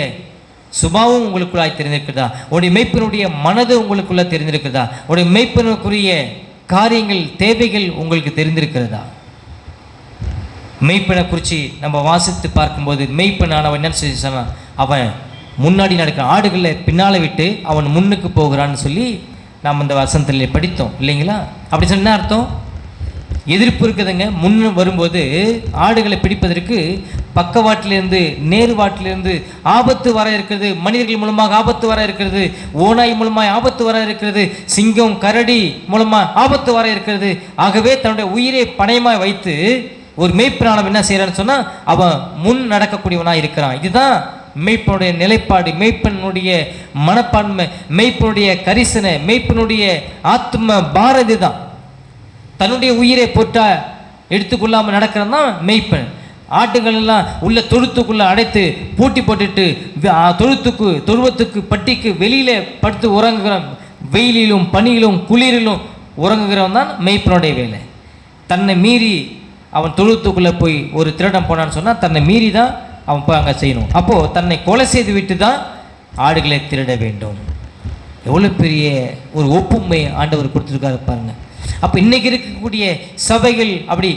சுபாவம் உங்களுக்குள்ளாய் தெரிஞ்சிருக்கிறதா? உங்களுடைய மெய்ப்பனுடைய மனது உங்களுக்குள்ள தெரிஞ்சிருக்கிறதா? உங்களுடைய மெய்ப்பனுக்குரிய காரியங்கள், தேவைகள் உங்களுக்கு தெரிந்திருக்கிறதா? மெய்ப்பனை குறித்து நம்ம வாசித்து பார்க்கும்போது மெய்ப்பனானவன் என்ன சொன்னா, அவன் முன்னாடி நடக்கிற ஆடுகளை பின்னால் விட்டு அவன் முன்னுக்கு போகிறான்னு சொல்லி நாம் இந்த வசனத்தில் படித்தோம் இல்லைங்களா? அப்படி சொன்ன அர்த்தம் எதிர்ப்பு இருக்குதுங்க. முன்னு வரும்போது ஆடுகளை பிடிப்பதற்கு பக்கவாட்டிலிருந்து நேர்வாட்டிலிருந்து ஆபத்து வர இருக்கிறது, மனிதர்கள் மூலமாக ஆபத்து வர இருக்கிறது, ஓநாய் மூலமாக ஆபத்து வர இருக்கிறது, சிங்கம் கரடி மூலமாக ஆபத்து வர இருக்கிறது. ஆகவே தன்னுடைய உயிரை பணயமாய் வைத்து ஒரு மெய்ப்பனானவன் என்ன செய்யறான்னு சொன்னால் அவன் முன் நடக்கக்கூடியவனாக இருக்கிறான். இதுதான் மெய்ப்பனுடைய நிலைப்பாடு, மெய்ப்பனுடைய மனப்பான்மை, மெய்ப்பனுடைய கரிசனை, மெய்ப்பனுடைய ஆத்ம பாரதி தான். தன்னுடைய உயிரை போட்டா எடுத்துக்கொள்ளாமல் நடக்கிறது தான் மெய்ப்பன். ஆட்டுகள் எல்லாம் உள்ள தொழுத்துக்குள்ளே அடைத்து பூட்டி போட்டுட்டு தொழுவத்துக்கு பட்டிக்கு வெளியில படுத்து உறங்குகிறான். வெயிலிலும் பனியிலும் குளிரிலும் உறங்குகிறவன் தான் மெய்ப்பனுடைய வேலை. தன்னை மீறி அவன் தொழுத்துக்குள்ளே போய் ஒரு திருடம் போனான்னு சொன்னால் தன்னை மீறி தான் அவன் போய் அங்கே செய்யணும். அப்போது தன்னை கொலை செய்து விட்டு தான் ஆடுகளை திருட வேண்டும். எவ்வளோ பெரிய ஒரு ஒப்புமை ஆண்டவர் கொடுத்துருக்காரு பாருங்க. அப்போ இன்றைக்கி இருக்கக்கூடிய சபைகள் அப்படி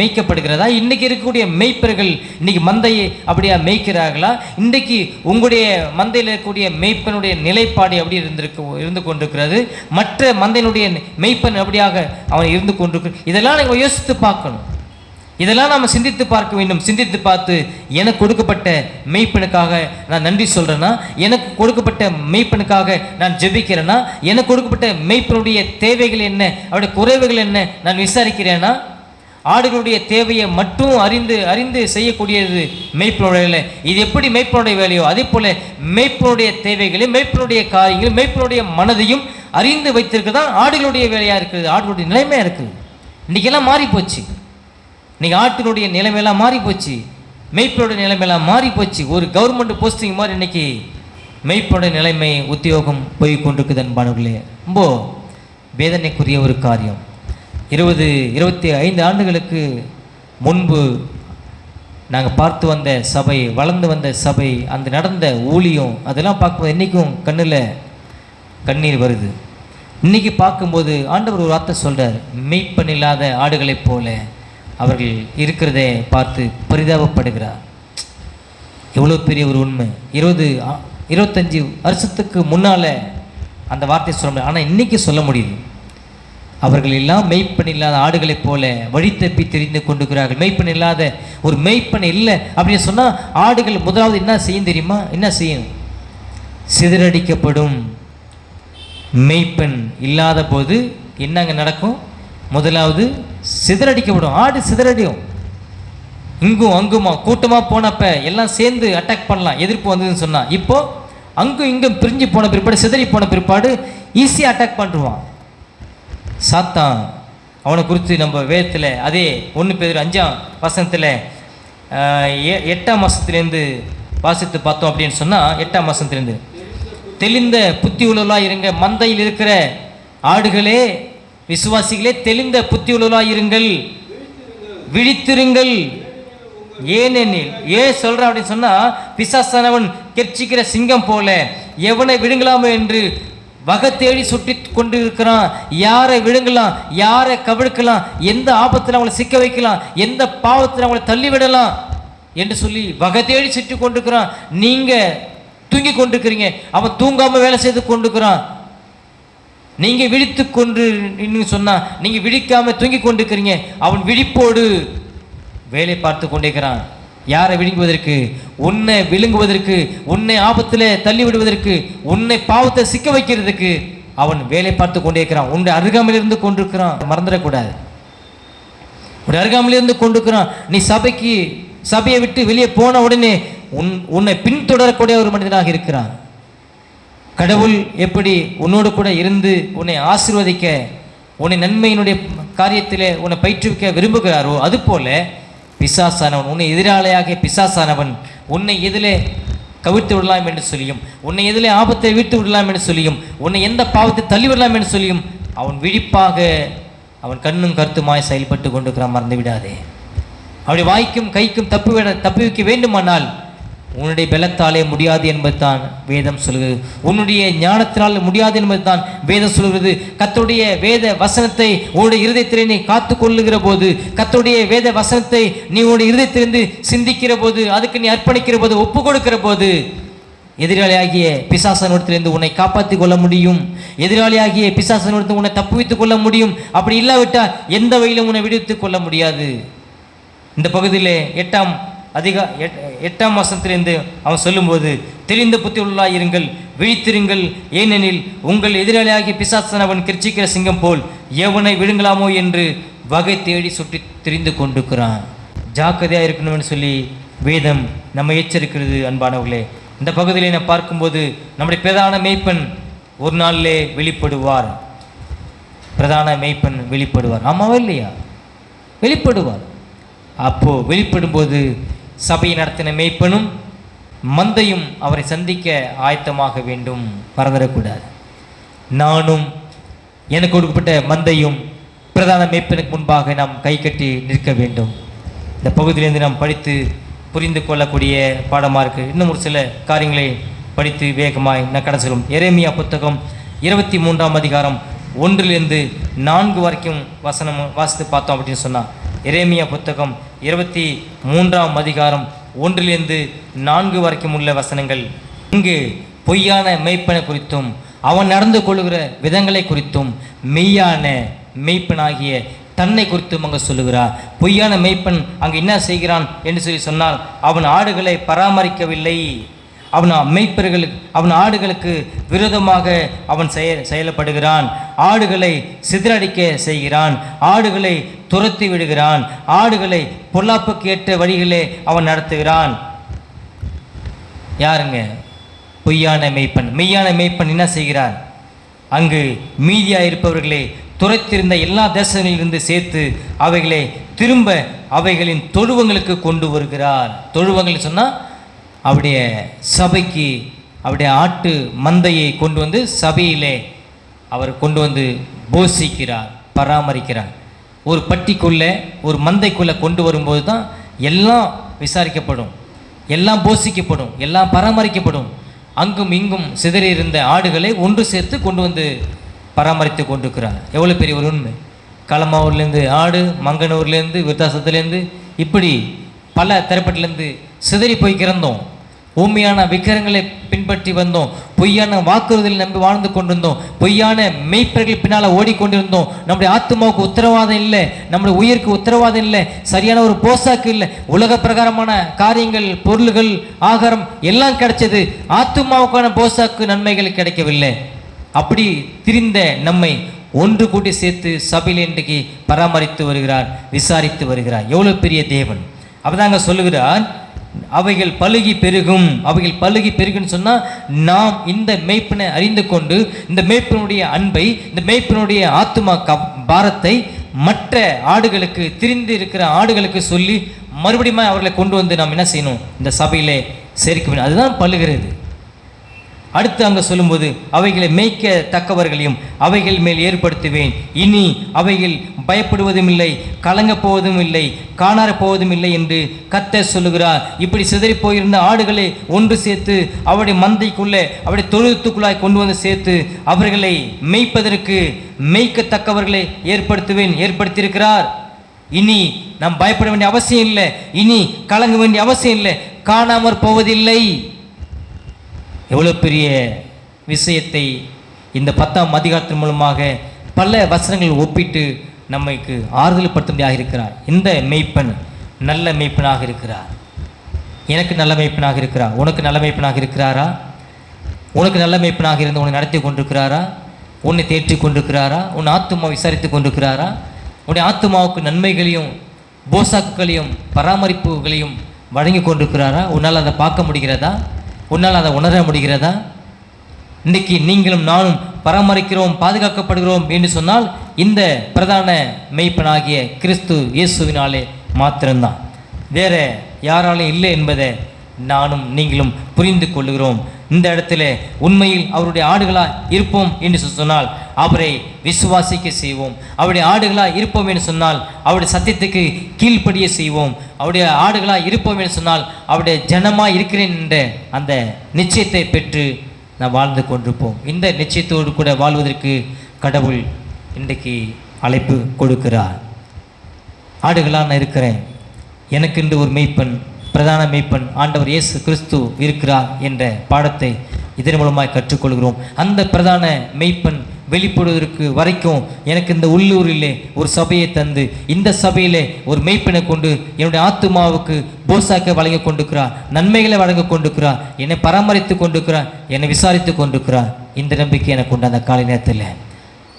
மேய்க்கப்படுகிறதா? இன்றைக்கி இருக்கக்கூடிய மெய்ப்பர்கள் இன்றைக்கி மந்தையை அப்படியா மேய்க்கிறார்களா? இன்றைக்கி உங்களுடைய மந்தையில் இருக்கக்கூடிய மெய்ப்பனுடைய நிலைப்பாடு எப்படி இருந்து கொண்டிருக்கிறது? மற்ற மந்தையினுடைய மெய்ப்பன் அப்படியாக அவன் இருந்து கொண்டிருக்கிறது. இதெல்லாம் நீங்கள் யோசித்து பார்க்கணும். இதெல்லாம் நாம் சிந்தித்து பார்க்க வேண்டும். சிந்தித்து பார்த்து எனக்கு கொடுக்கப்பட்ட மெய்ப்பனுக்காக நான் நன்றி சொல்கிறேன்னா, எனக்கு கொடுக்கப்பட்ட மெய்ப்பனுக்காக நான் ஜெபிக்கிறேன்னா, எனக்கு கொடுக்கப்பட்ட மெய்ப்பனுடைய தேவைகள் என்ன, அவருடைய குறைவுகள் என்ன நான் விசாரிக்கிறேன்னா, ஆடுகளுடைய தேவையை மட்டும் அறிந்து செய்யக்கூடியது மெய்ப்பனுடைய வேலை. இது எப்படி மெய்ப்பனுடைய வேலையோ அதே போல் மெய்ப்பனுடைய தேவைகளையும் மெய்ப்பனுடைய காரியங்களையும் மெய்ப்பனுடைய மனதையும் அறிந்து வைத்திருக்கிறது தான் ஆடுகளுடைய வேலையாக இருக்குது. ஆடுகளுடைய நிலைமையாக இருக்குது. இன்றைக்கெல்லாம் மாறி போச்சு. இன்றைக்கி ஆட்டினுடைய நிலைமையெல்லாம் மாறி போச்சு, மெய்ப்பனுடைய நிலைமையெல்லாம் மாறி போச்சு. ஒரு கவர்மெண்ட் போஸ்டிங் மாதிரி இன்றைக்கி மெய்ப்பனுடைய நிலைமை உத்தியோகம் போய் கொண்டிருக்குது அன்பானவர்களே. ரொம்ப வேதனைக்குரிய ஒரு காரியம். 25 ஆண்டுகளுக்கு முன்பு நாங்கள் பார்த்து வந்த சபை, வளர்ந்து வந்த சபை, அந்த நடந்த ஊழியம், அதெல்லாம் பார்க்கும்போது இன்றைக்கும் கண்ணில் கண்ணீர் வருது. இன்றைக்கி பார்க்கும்போது ஆண்டவர் ஒரு வார்த்தை சொல்கிறார், மெய்ப்பன் இல்லாத ஆடுகளைப் போல அவர்கள் இருக்கிறதை பார்த்து பரிதாபப்படுகிறார். எவ்வளோ பெரிய ஒரு உண்மை. 25 வருஷத்துக்கு முன்னால் அந்த வார்த்தையை சொல்ல முடியாது, ஆனால் இன்றைக்கி சொல்ல முடியுது. அவர்கள் எல்லாம் மெய்ப்பன் இல்லாத ஆடுகளைப் போல வழி தப்பி தெரிந்து கொண்டிருக்கிறார்கள். மெய்ப்பன் இல்லாத ஒரு மெய்ப்பன் இல்லை அப்படின்னு சொன்னால் ஆடுகள் முதலாவது என்ன செய்யும் தெரியுமா? என்ன செய்யும்? சிதறடிக்கப்படும். மெய்ப்பன் இல்லாத போது என்னங்க நடக்கும்? முதலாவது சிதறடிக்கப்படும். ஆடு சிதறடியும். இங்கும் அங்குமா கூட்டமாக போனப்ப எல்லாம் சேர்ந்து அட்டாக் பண்ணலாம், எதிர்ப்பு வந்ததுன்னு சொன்னால். இப்போ அங்கும் இங்கும் பிரிஞ்சு போன பிற்பாடு, சிதறி போன பிற்பாடு ஈஸியாக அட்டாக் பண்ணுவான். சாத்தான் அவனை குறித்து நம்ம வேதத்தில் அதே 1 பேதுரு 5 8ஆம் வசனத்திலேருந்து வாசித்து பார்த்தோம் அப்படின்னு சொன்னால் 8ஆம் வசனத்திலேருந்து, தெளிந்த புத்தி உள்ளவர்களாக இருங்க, மந்தையில் இருக்கிற ஆடுகளே, விசுவாசிகளே, தெளிந்த புத்தி உள்ளவர்களாக இருங்கள், விழித்திருங்கள். ஏனெனில் ஏன் சொல்கிறான் அப்படின்னு சொன்னால், பிசாசானவன் கெர்ச்சிக்கிற சிங்கம் போல எவனை விழுங்கலாமோ என்று வகை தேடி சுற்றி கொண்டு இருக்கிறான். யாரை விழுங்கலாம், யாரை கவிழ்க்கலாம், எந்த ஆபத்தில் அவங்களை சிக்க வைக்கலாம், எந்த பாவத்தில் அவங்களை தள்ளிவிடலாம் என்று சொல்லி வகை தேடி சுற்றி கொண்டிருக்கிறான். நீங்கள் தூங்கி கொண்டிருக்கிறீங்க, அவன் தூங்காமல் வேலை செய்து கொண்டிருக்கிறான். நீங்கள் விழித்து கொண்டு சொன்னால் நீங்கள் விழிக்காமல் தூங்கி கொண்டிருக்கிறீங்க. அவன் விழிப்போடு வேலை பார்த்து கொண்டிருக்கிறான். யாரை விழுங்குவதற்கு? உன்னை விழுங்குவதற்கு, உன்னை ஆபத்தில் தள்ளி விடுவதற்கு, உன்னை பாவத்தை சிக்க வைக்கிறதுக்கு அவன் வேலை பார்த்து கொண்டே இருக்கிறான். உன்னுடைய அருகாமையில் இருந்து கொண்டிருக்கிறான், மறந்துடக்கூடாது. உன்னுடைய அருகாமையில் இருந்து கொண்டிருக்கிறான். நீ சபையை விட்டு வெளியே போன உடனே உன்னை பின்தொடரக்கூடிய ஒரு மனிதனாக இருக்கிறான். கடவுள் எப்படி உன்னோடு கூட இருந்து உன்னை ஆசீர்வதிக்க, உன்னை நன்மையினுடைய காரியத்திலே உன்னை பயிற்றுவிக்க விரும்புகிறாரோ, அதுபோல பிசாசானவன், உன்னை எதிராளியாக பிசாசானவன் உன்னை எதிலே கவிழ்த்து விடலாம் என்று சொல்லியும், உன்னை எதிலே ஆபத்தை வீழ்த்து விடலாம் என்று சொல்லியும், உன்னை எந்த பாவத்தை தள்ளிவிடலாம் என்று சொல்லியும் அவன் விழிப்பாக அவன் கண்ணும் கருத்துமாய் செயல்பட்டு கொண்டிருக்கிறான். மறந்து விடாதே. அவருடைய வாய்க்கும் கைக்கும் தப்பி வைக்க வேண்டுமானால் உன்னுடைய பலத்தாலே முடியாது என்பதுதான் வேதம் சொல்கிறது. உன்னுடைய ஞானத்தினால் முடியாது என்பதுதான் வேதம் சொல்கிறது. கர்த்தருடைய வேத வசனத்தை உன்னுடைய இருதயத்திலே நீ காத்து கொள்ளுகிற போது, கர்த்தருடைய வேத வசனத்தை நீ உன்னுடைய இருதயத்திலிருந்து சிந்திக்கிற போது, அதுக்கு நீ அர்ப்பணிக்கிற போது, ஒப்பு கொடுக்கிற போது, எதிராளியாகிய பிசாசனிடத்திலிருந்து உன்னை காப்பாற்றி கொள்ள முடியும். எதிராளியாகிய பிசாசனிடத்தில் உன்னை தப்புவித்துக் கொள்ள முடியும். அப்படி இல்லாவிட்டால் எந்த வகையிலும் உன்னை விடுவித்துக் கொள்ள முடியாது. இந்த பகுதியிலே 8ஆம் வசனத்திலிருந்து அவன் சொல்லும்போது, தெளிந்த புத்தி உள்ளவர்களாய் இருங்கள், விழித்திருங்கள், ஏனெனில் உங்கள் எதிராளியாகிய பிசாசானவன் கெர்ச்சிக்கிற சிங்கம் போல் எவனை விழுங்கலாமோ என்று வகை தேடி சுற்றி திரிந்து கொண்டிருக்கிறான். ஜாக்கிரதையாக இருக்கணும்னு சொல்லி வேதம் நம்ம எச்சரிக்கிறது. அன்பானவர்களே, இந்த பகுதியில் நான் பார்க்கும்போது நம்முடைய பிரதான மேய்ப்பன் ஒரு நாளிலே வெளிப்படுவார். பிரதான மேய்ப்பன் வெளிப்படுவார். ஆமாவா இல்லையா? வெளிப்படுவார். அப்போது வெளிப்படும்போது சபையை நடத்தின மேய்ப்பனும் மந்தையும் அவரை சந்திக்க ஆயத்தமாக வேண்டும். மறந்துடக்கூடாது. நானும் எனக்கு கொடுக்கப்பட்ட மந்தையும் பிரதான மேய்ப்பனுக்கு முன்பாக நாம் கை கட்டி நிற்க வேண்டும். இந்த பகுதியிலிருந்து நாம் படித்து புரிந்து கொள்ளக்கூடிய பாடமாக இருக்குது. இன்னும் ஒரு சில காரியங்களை படித்து வேகமாய் நான் கடந்து செல்லும். எரேமியா புத்தகம் 23ஆம் அதிகாரம் 1-4 வரைக்கும் வசனம் வாசித்து பார்த்தோம் அப்படின்னு சொன்னால், எரேமியா புத்தகம் 23ஆம் அதிகாரம் 1-4 வரைக்கும் உள்ள வசனங்கள் இங்கு பொய்யான மெய்ப்பனை குறித்தும் அவன் நடந்து கொள்ளுகிற விதங்களை குறித்தும் மெய்யான மெய்ப்பனாகிய தன்னை குறித்தும் அங்கே சொல்லுகிறார். பொய்யான மெய்ப்பன் அங்கே என்ன செய்கிறான் என்று சொல்லி சொன்னால், அவன் ஆடுகளை பராமரிக்கவில்லை. அவன் ஆடுகளுக்கு விரோதமாக அவன் செயல்படுகிறான். ஆடுகளை சிதறடிக்க செய்கிறான். ஆடுகளை துரத்தி விடுகிறான். ஆடுகளை பொல்லாப்புக்கு ஏற்ற வழிகளே அவன் நடத்துகிறான். யாருங்க? பொய்யான மெய்ப்பன். மெய்யான மெய்ப்பன் என்ன செய்கிறான்? அங்கு மீதியாக இருப்பவர்களே துரைத்திருந்த எல்லா தேசங்களிலிருந்து சேர்த்து அவைகளை திரும்ப அவைகளின் தொழுவங்களுக்கு கொண்டு வருகிறார். தொழுவங்கள் சொன்னால் அவருடைய சபைக்கு, அவருடைய ஆட்டு மந்தையை கொண்டு வந்து சபையிலே அவர் கொண்டு வந்து போஷிக்கிறார், பராமரிக்கிறார். ஒரு பட்டிக்குள்ளே, ஒரு மந்தைக்குள்ளே கொண்டு வரும்போது தான் எல்லாம் விசாரிக்கப்படும், எல்லாம் போஷிக்கப்படும், எல்லாம் பராமரிக்கப்படும். அங்கும் இங்கும் சிதறி இருந்த ஆடுகளை ஒன்று சேர்த்து கொண்டு வந்து பராமரித்து கொண்டிருக்கிறார். எவ்வளோ பெரிய ஒரு உண்மை! களமாவூர்லேருந்து ஆடு, மங்கனூர்லேருந்து, விருத்தாசத்துலேருந்து, இப்படி பல தரப்பட்டிலேருந்து சிதறி போய் கிறந்தோம். உண்மையான விக்கிரங்களை பின்பற்றி வந்தோம். பொய்யான வாக்குறுதியில் நம்பி வாழ்ந்து கொண்டிருந்தோம். பொய்யான மெய்ப்பர்கள் பின்னால் ஓடிக்கொண்டிருந்தோம். நம்முடைய ஆத்மாவுக்கு உத்தரவாதம் இல்லை, நம்முடைய உயிருக்கு உத்தரவாதம் இல்லை, சரியான ஒரு போசாக்கு இல்லை. உலக பிரகாரமான காரியங்கள், பொருள்கள், ஆகாரம் எல்லாம் கிடைச்சது. ஆத்மாவுக்கான போசாக்கு நன்மைகள் கிடைக்கவில்லை. அப்படி திரிந்த நம்மை ஒன்று கூட்டி சேர்த்து சபையில் இன்றைக்கு பராமரித்து வருகிறார், விசாரித்து வருகிறார். எவ்வளோ பெரிய தேவன்! அப்பதாங்க சொல்லுகிறார், அவைகள் பலுகி பெருகும். அவைகள் பலுகி பெருகுன்னு சொன்னால், நாம் இந்த மெய்ப்பனை அறிந்து கொண்டு இந்த மெய்ப்பனுடைய அன்பை, இந்த மெய்ப்பனுடைய ஆத்துமா பாரத்தை மற்ற ஆடுகளுக்கு, திரிந்து இருக்கிற ஆடுகளுக்கு சொல்லி மறுபடியும் அவர்களை கொண்டு வந்து நாம் என்ன செய்யணும், இந்த சபையிலே சேர்க்க வேண்டும். அதுதான் பழுகிறது. அடுத்து அங்கே சொல்லும்போது, அவைகளை மேய்க்க தக்கவர்களையும் அவைகள் மேல் ஏற்படுத்துவேன். இனி அவைகள் பயப்படுவதும் இல்லை, கலங்கப் போவதும் இல்லை, காணார போவதும் இல்லை என்று கர்த்தர் சொல்லுகிறார். இப்படி சிதறி போயிருந்த ஆடுகளை ஒன்று சேர்த்து அவருடைய மந்தைக்குள்ளே, அவருடைய தொழுத்துக்குள்ளாய் கொண்டு வந்து சேர்த்து அவர்களை மேய்ப்பதற்கு மேய்க்கத்தக்கவர்களை ஏற்படுத்தியிருக்கிறார். இனி நாம் பயப்பட வேண்டிய அவசியம் இல்லை, இனி கலங்க வேண்டிய அவசியம் இல்லை, காணாமற் போவதில்லை. எவ்வளோ பெரிய விஷயத்தை இந்த 10ஆம் அதிகாரத்தின் மூலமாக பல வசனங்கள் ஒப்பிட்டு நமக்கு ஆறுதல் படுத்தும்படியாக இருக்கிறார். இந்த மெய்ப்பன் நல்ல மெய்ப்பனாக இருக்கிறார். எனக்கு நல்ல மெய்ப்பனாக இருக்கிறார். உனக்கு நல்ல மெய்ப்பனாக இருக்கிறாரா? உனக்கு நல்ல மெய்ப்பனாக இருந்து உன்னை நடத்தி கொண்டிருக்கிறாரா? உன்னை தேற்றி கொண்டிருக்கிறாரா? உன் ஆத்துமாவை விசாரித்து கொண்டிருக்கிறாரா? உன்னுடைய ஆத்துமாவுக்கு நன்மைகளையும் போசாக்குகளையும் பராமரிப்புகளையும் வழங்கி கொண்டிருக்கிறாரா? உன்னால் அதை பார்க்க முடிகிறதா? உன்னால் அதை உணர முடிகிறதா? இன்றைக்கி நீங்களும் நானும் பராமரிக்கிறோம், பாதுகாக்கப்படுகிறோம் என்று சொன்னால் இந்த பிரதான மெய்ப்பனாகிய கிறிஸ்து இயேசுவினாலே மாத்திரம்தான், வேற யாராலும் இல்லை என்பதை நானும் நீங்களும் புரிந்து கொள்ளுகிறோம். இந்த இடத்துல உண்மையில் அவருடைய ஆடுகளாக இருப்போம் என்று சொன்னால் அவரை விசுவாசிக்க செய்வோம். அவருடைய ஆடுகளாக இருப்போம் என்று சொன்னால் அவருடைய சத்தியத்துக்கு கீழ்ப்படிய செய்வோம். அவருடைய ஆடுகளாக இருப்போம் என்று சொன்னால் அவருடைய ஜனமாக இருக்கிறேன் என்ற அந்த நிச்சயத்தை பெற்று நாம் வாழ்ந்து கொண்டிருப்போம். இந்த நிச்சயத்தோடு கூட வாழ்வதற்கு கடவுள் இன்றைக்கு அழைப்பு கொடுக்கிறார். ஆடுகளாக நான் இருக்கிறேன், எனக்கென்று ஒரு மெய்ப்பன், பிரதான மெய்ப்பன் ஆண்டவர் இயேசு கிறிஸ்து இருக்கிறார் என்ற பாடத்தை இதன் மூலமாக கற்றுக்கொள்கிறோம். அந்த பிரதான மெய்ப்பன் வெளிப்படுவதற்கு வரைக்கும் எனக்கு இந்த உள்ளூரிலே ஒரு சபையை தந்து, இந்த சபையிலே ஒரு மெய்ப்பனை கொண்டு என்னுடைய ஆத்துமாவுக்கு போசாக்க வழங்கி கொண்டிருக்கிறார், நன்மைகளை வழங்கி கொண்டிருக்கிறார், என்னை பராமரித்து கொண்டிருக்கிறார், என்னை விசாரித்து கொண்டிருக்கிறார். இந்த நம்பிக்கை எனக்கு உண்டு. அந்த காலை நேரத்தில்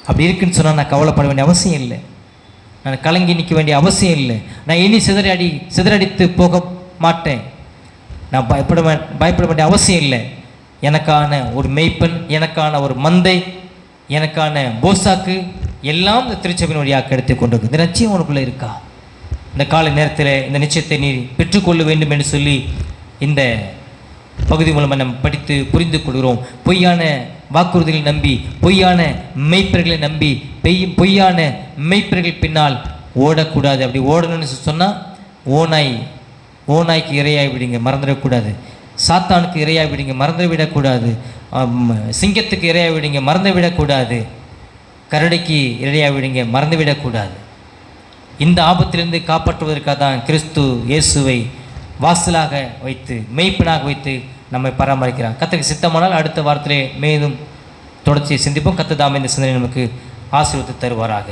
அப்படி இருக்குன்னு சொன்னால் நான் கவலைப்பட வேண்டிய அவசியம் இல்லை, நான் கலங்கி நிற்க வேண்டிய அவசியம் இல்லை, நான் இனி சிதறடித்து போக மாட்டேன், நான் பயப்பட வேண்டிய அவசியம் இல்லை. எனக்கான ஒரு மெய்ப்பன், எனக்கான ஒரு மந்தை, எனக்கான போசாக்கு எல்லாம் இந்த திருச்சபையின் வழியாக எடுத்து கொண்டிருக்கு. இந்த நிச்சயம் உனக்குள்ளே இருக்கா? இந்த காலை நேரத்தில் இந்த நிச்சயத்தை நீ பெற்றுக்கொள்ள வேண்டும் என்று சொல்லி இந்த பகுதி மூலமாக நம்ம படித்து புரிந்து கொள்கிறோம். பொய்யான வாக்குறுதிகளை நம்பி, பொய்யான மெய்ப்பர்களை நம்பி, பொய்யான மெய்ப்பர்கள் பின்னால் ஓடக்கூடாது. அப்படி ஓடணும்னு சொன்னால் ஓநாய்க்கு இரையாகி விடுங்க, மறந்துடக்கூடாது. சாத்தானுக்கு இரையாகி விடுங்க, மறந்து விடக்கூடாது. சிங்கத்துக்கு இரையாகி விடுங்க, மறந்து விடக்கூடாது. கரடிக்கு இரையாகி விடுங்க, மறந்து விடக்கூடாது. இந்த ஆபத்திலிருந்து காப்பாற்றுவதற்காக தான் கிறிஸ்து இயேசுவை வாசலாக வைத்து, மெய்ப்பனாக வைத்து நம்மை பராமரிக்கிறார். கர்த்தருக்கு சித்தமானால் அடுத்த வாரத்திலே மேலும் தொடர்ச்சியை சிந்திப்போம். கர்த்தர் தாமே இந்த சிந்தனை நமக்கு ஆசீர்வதித்து தருவாராக.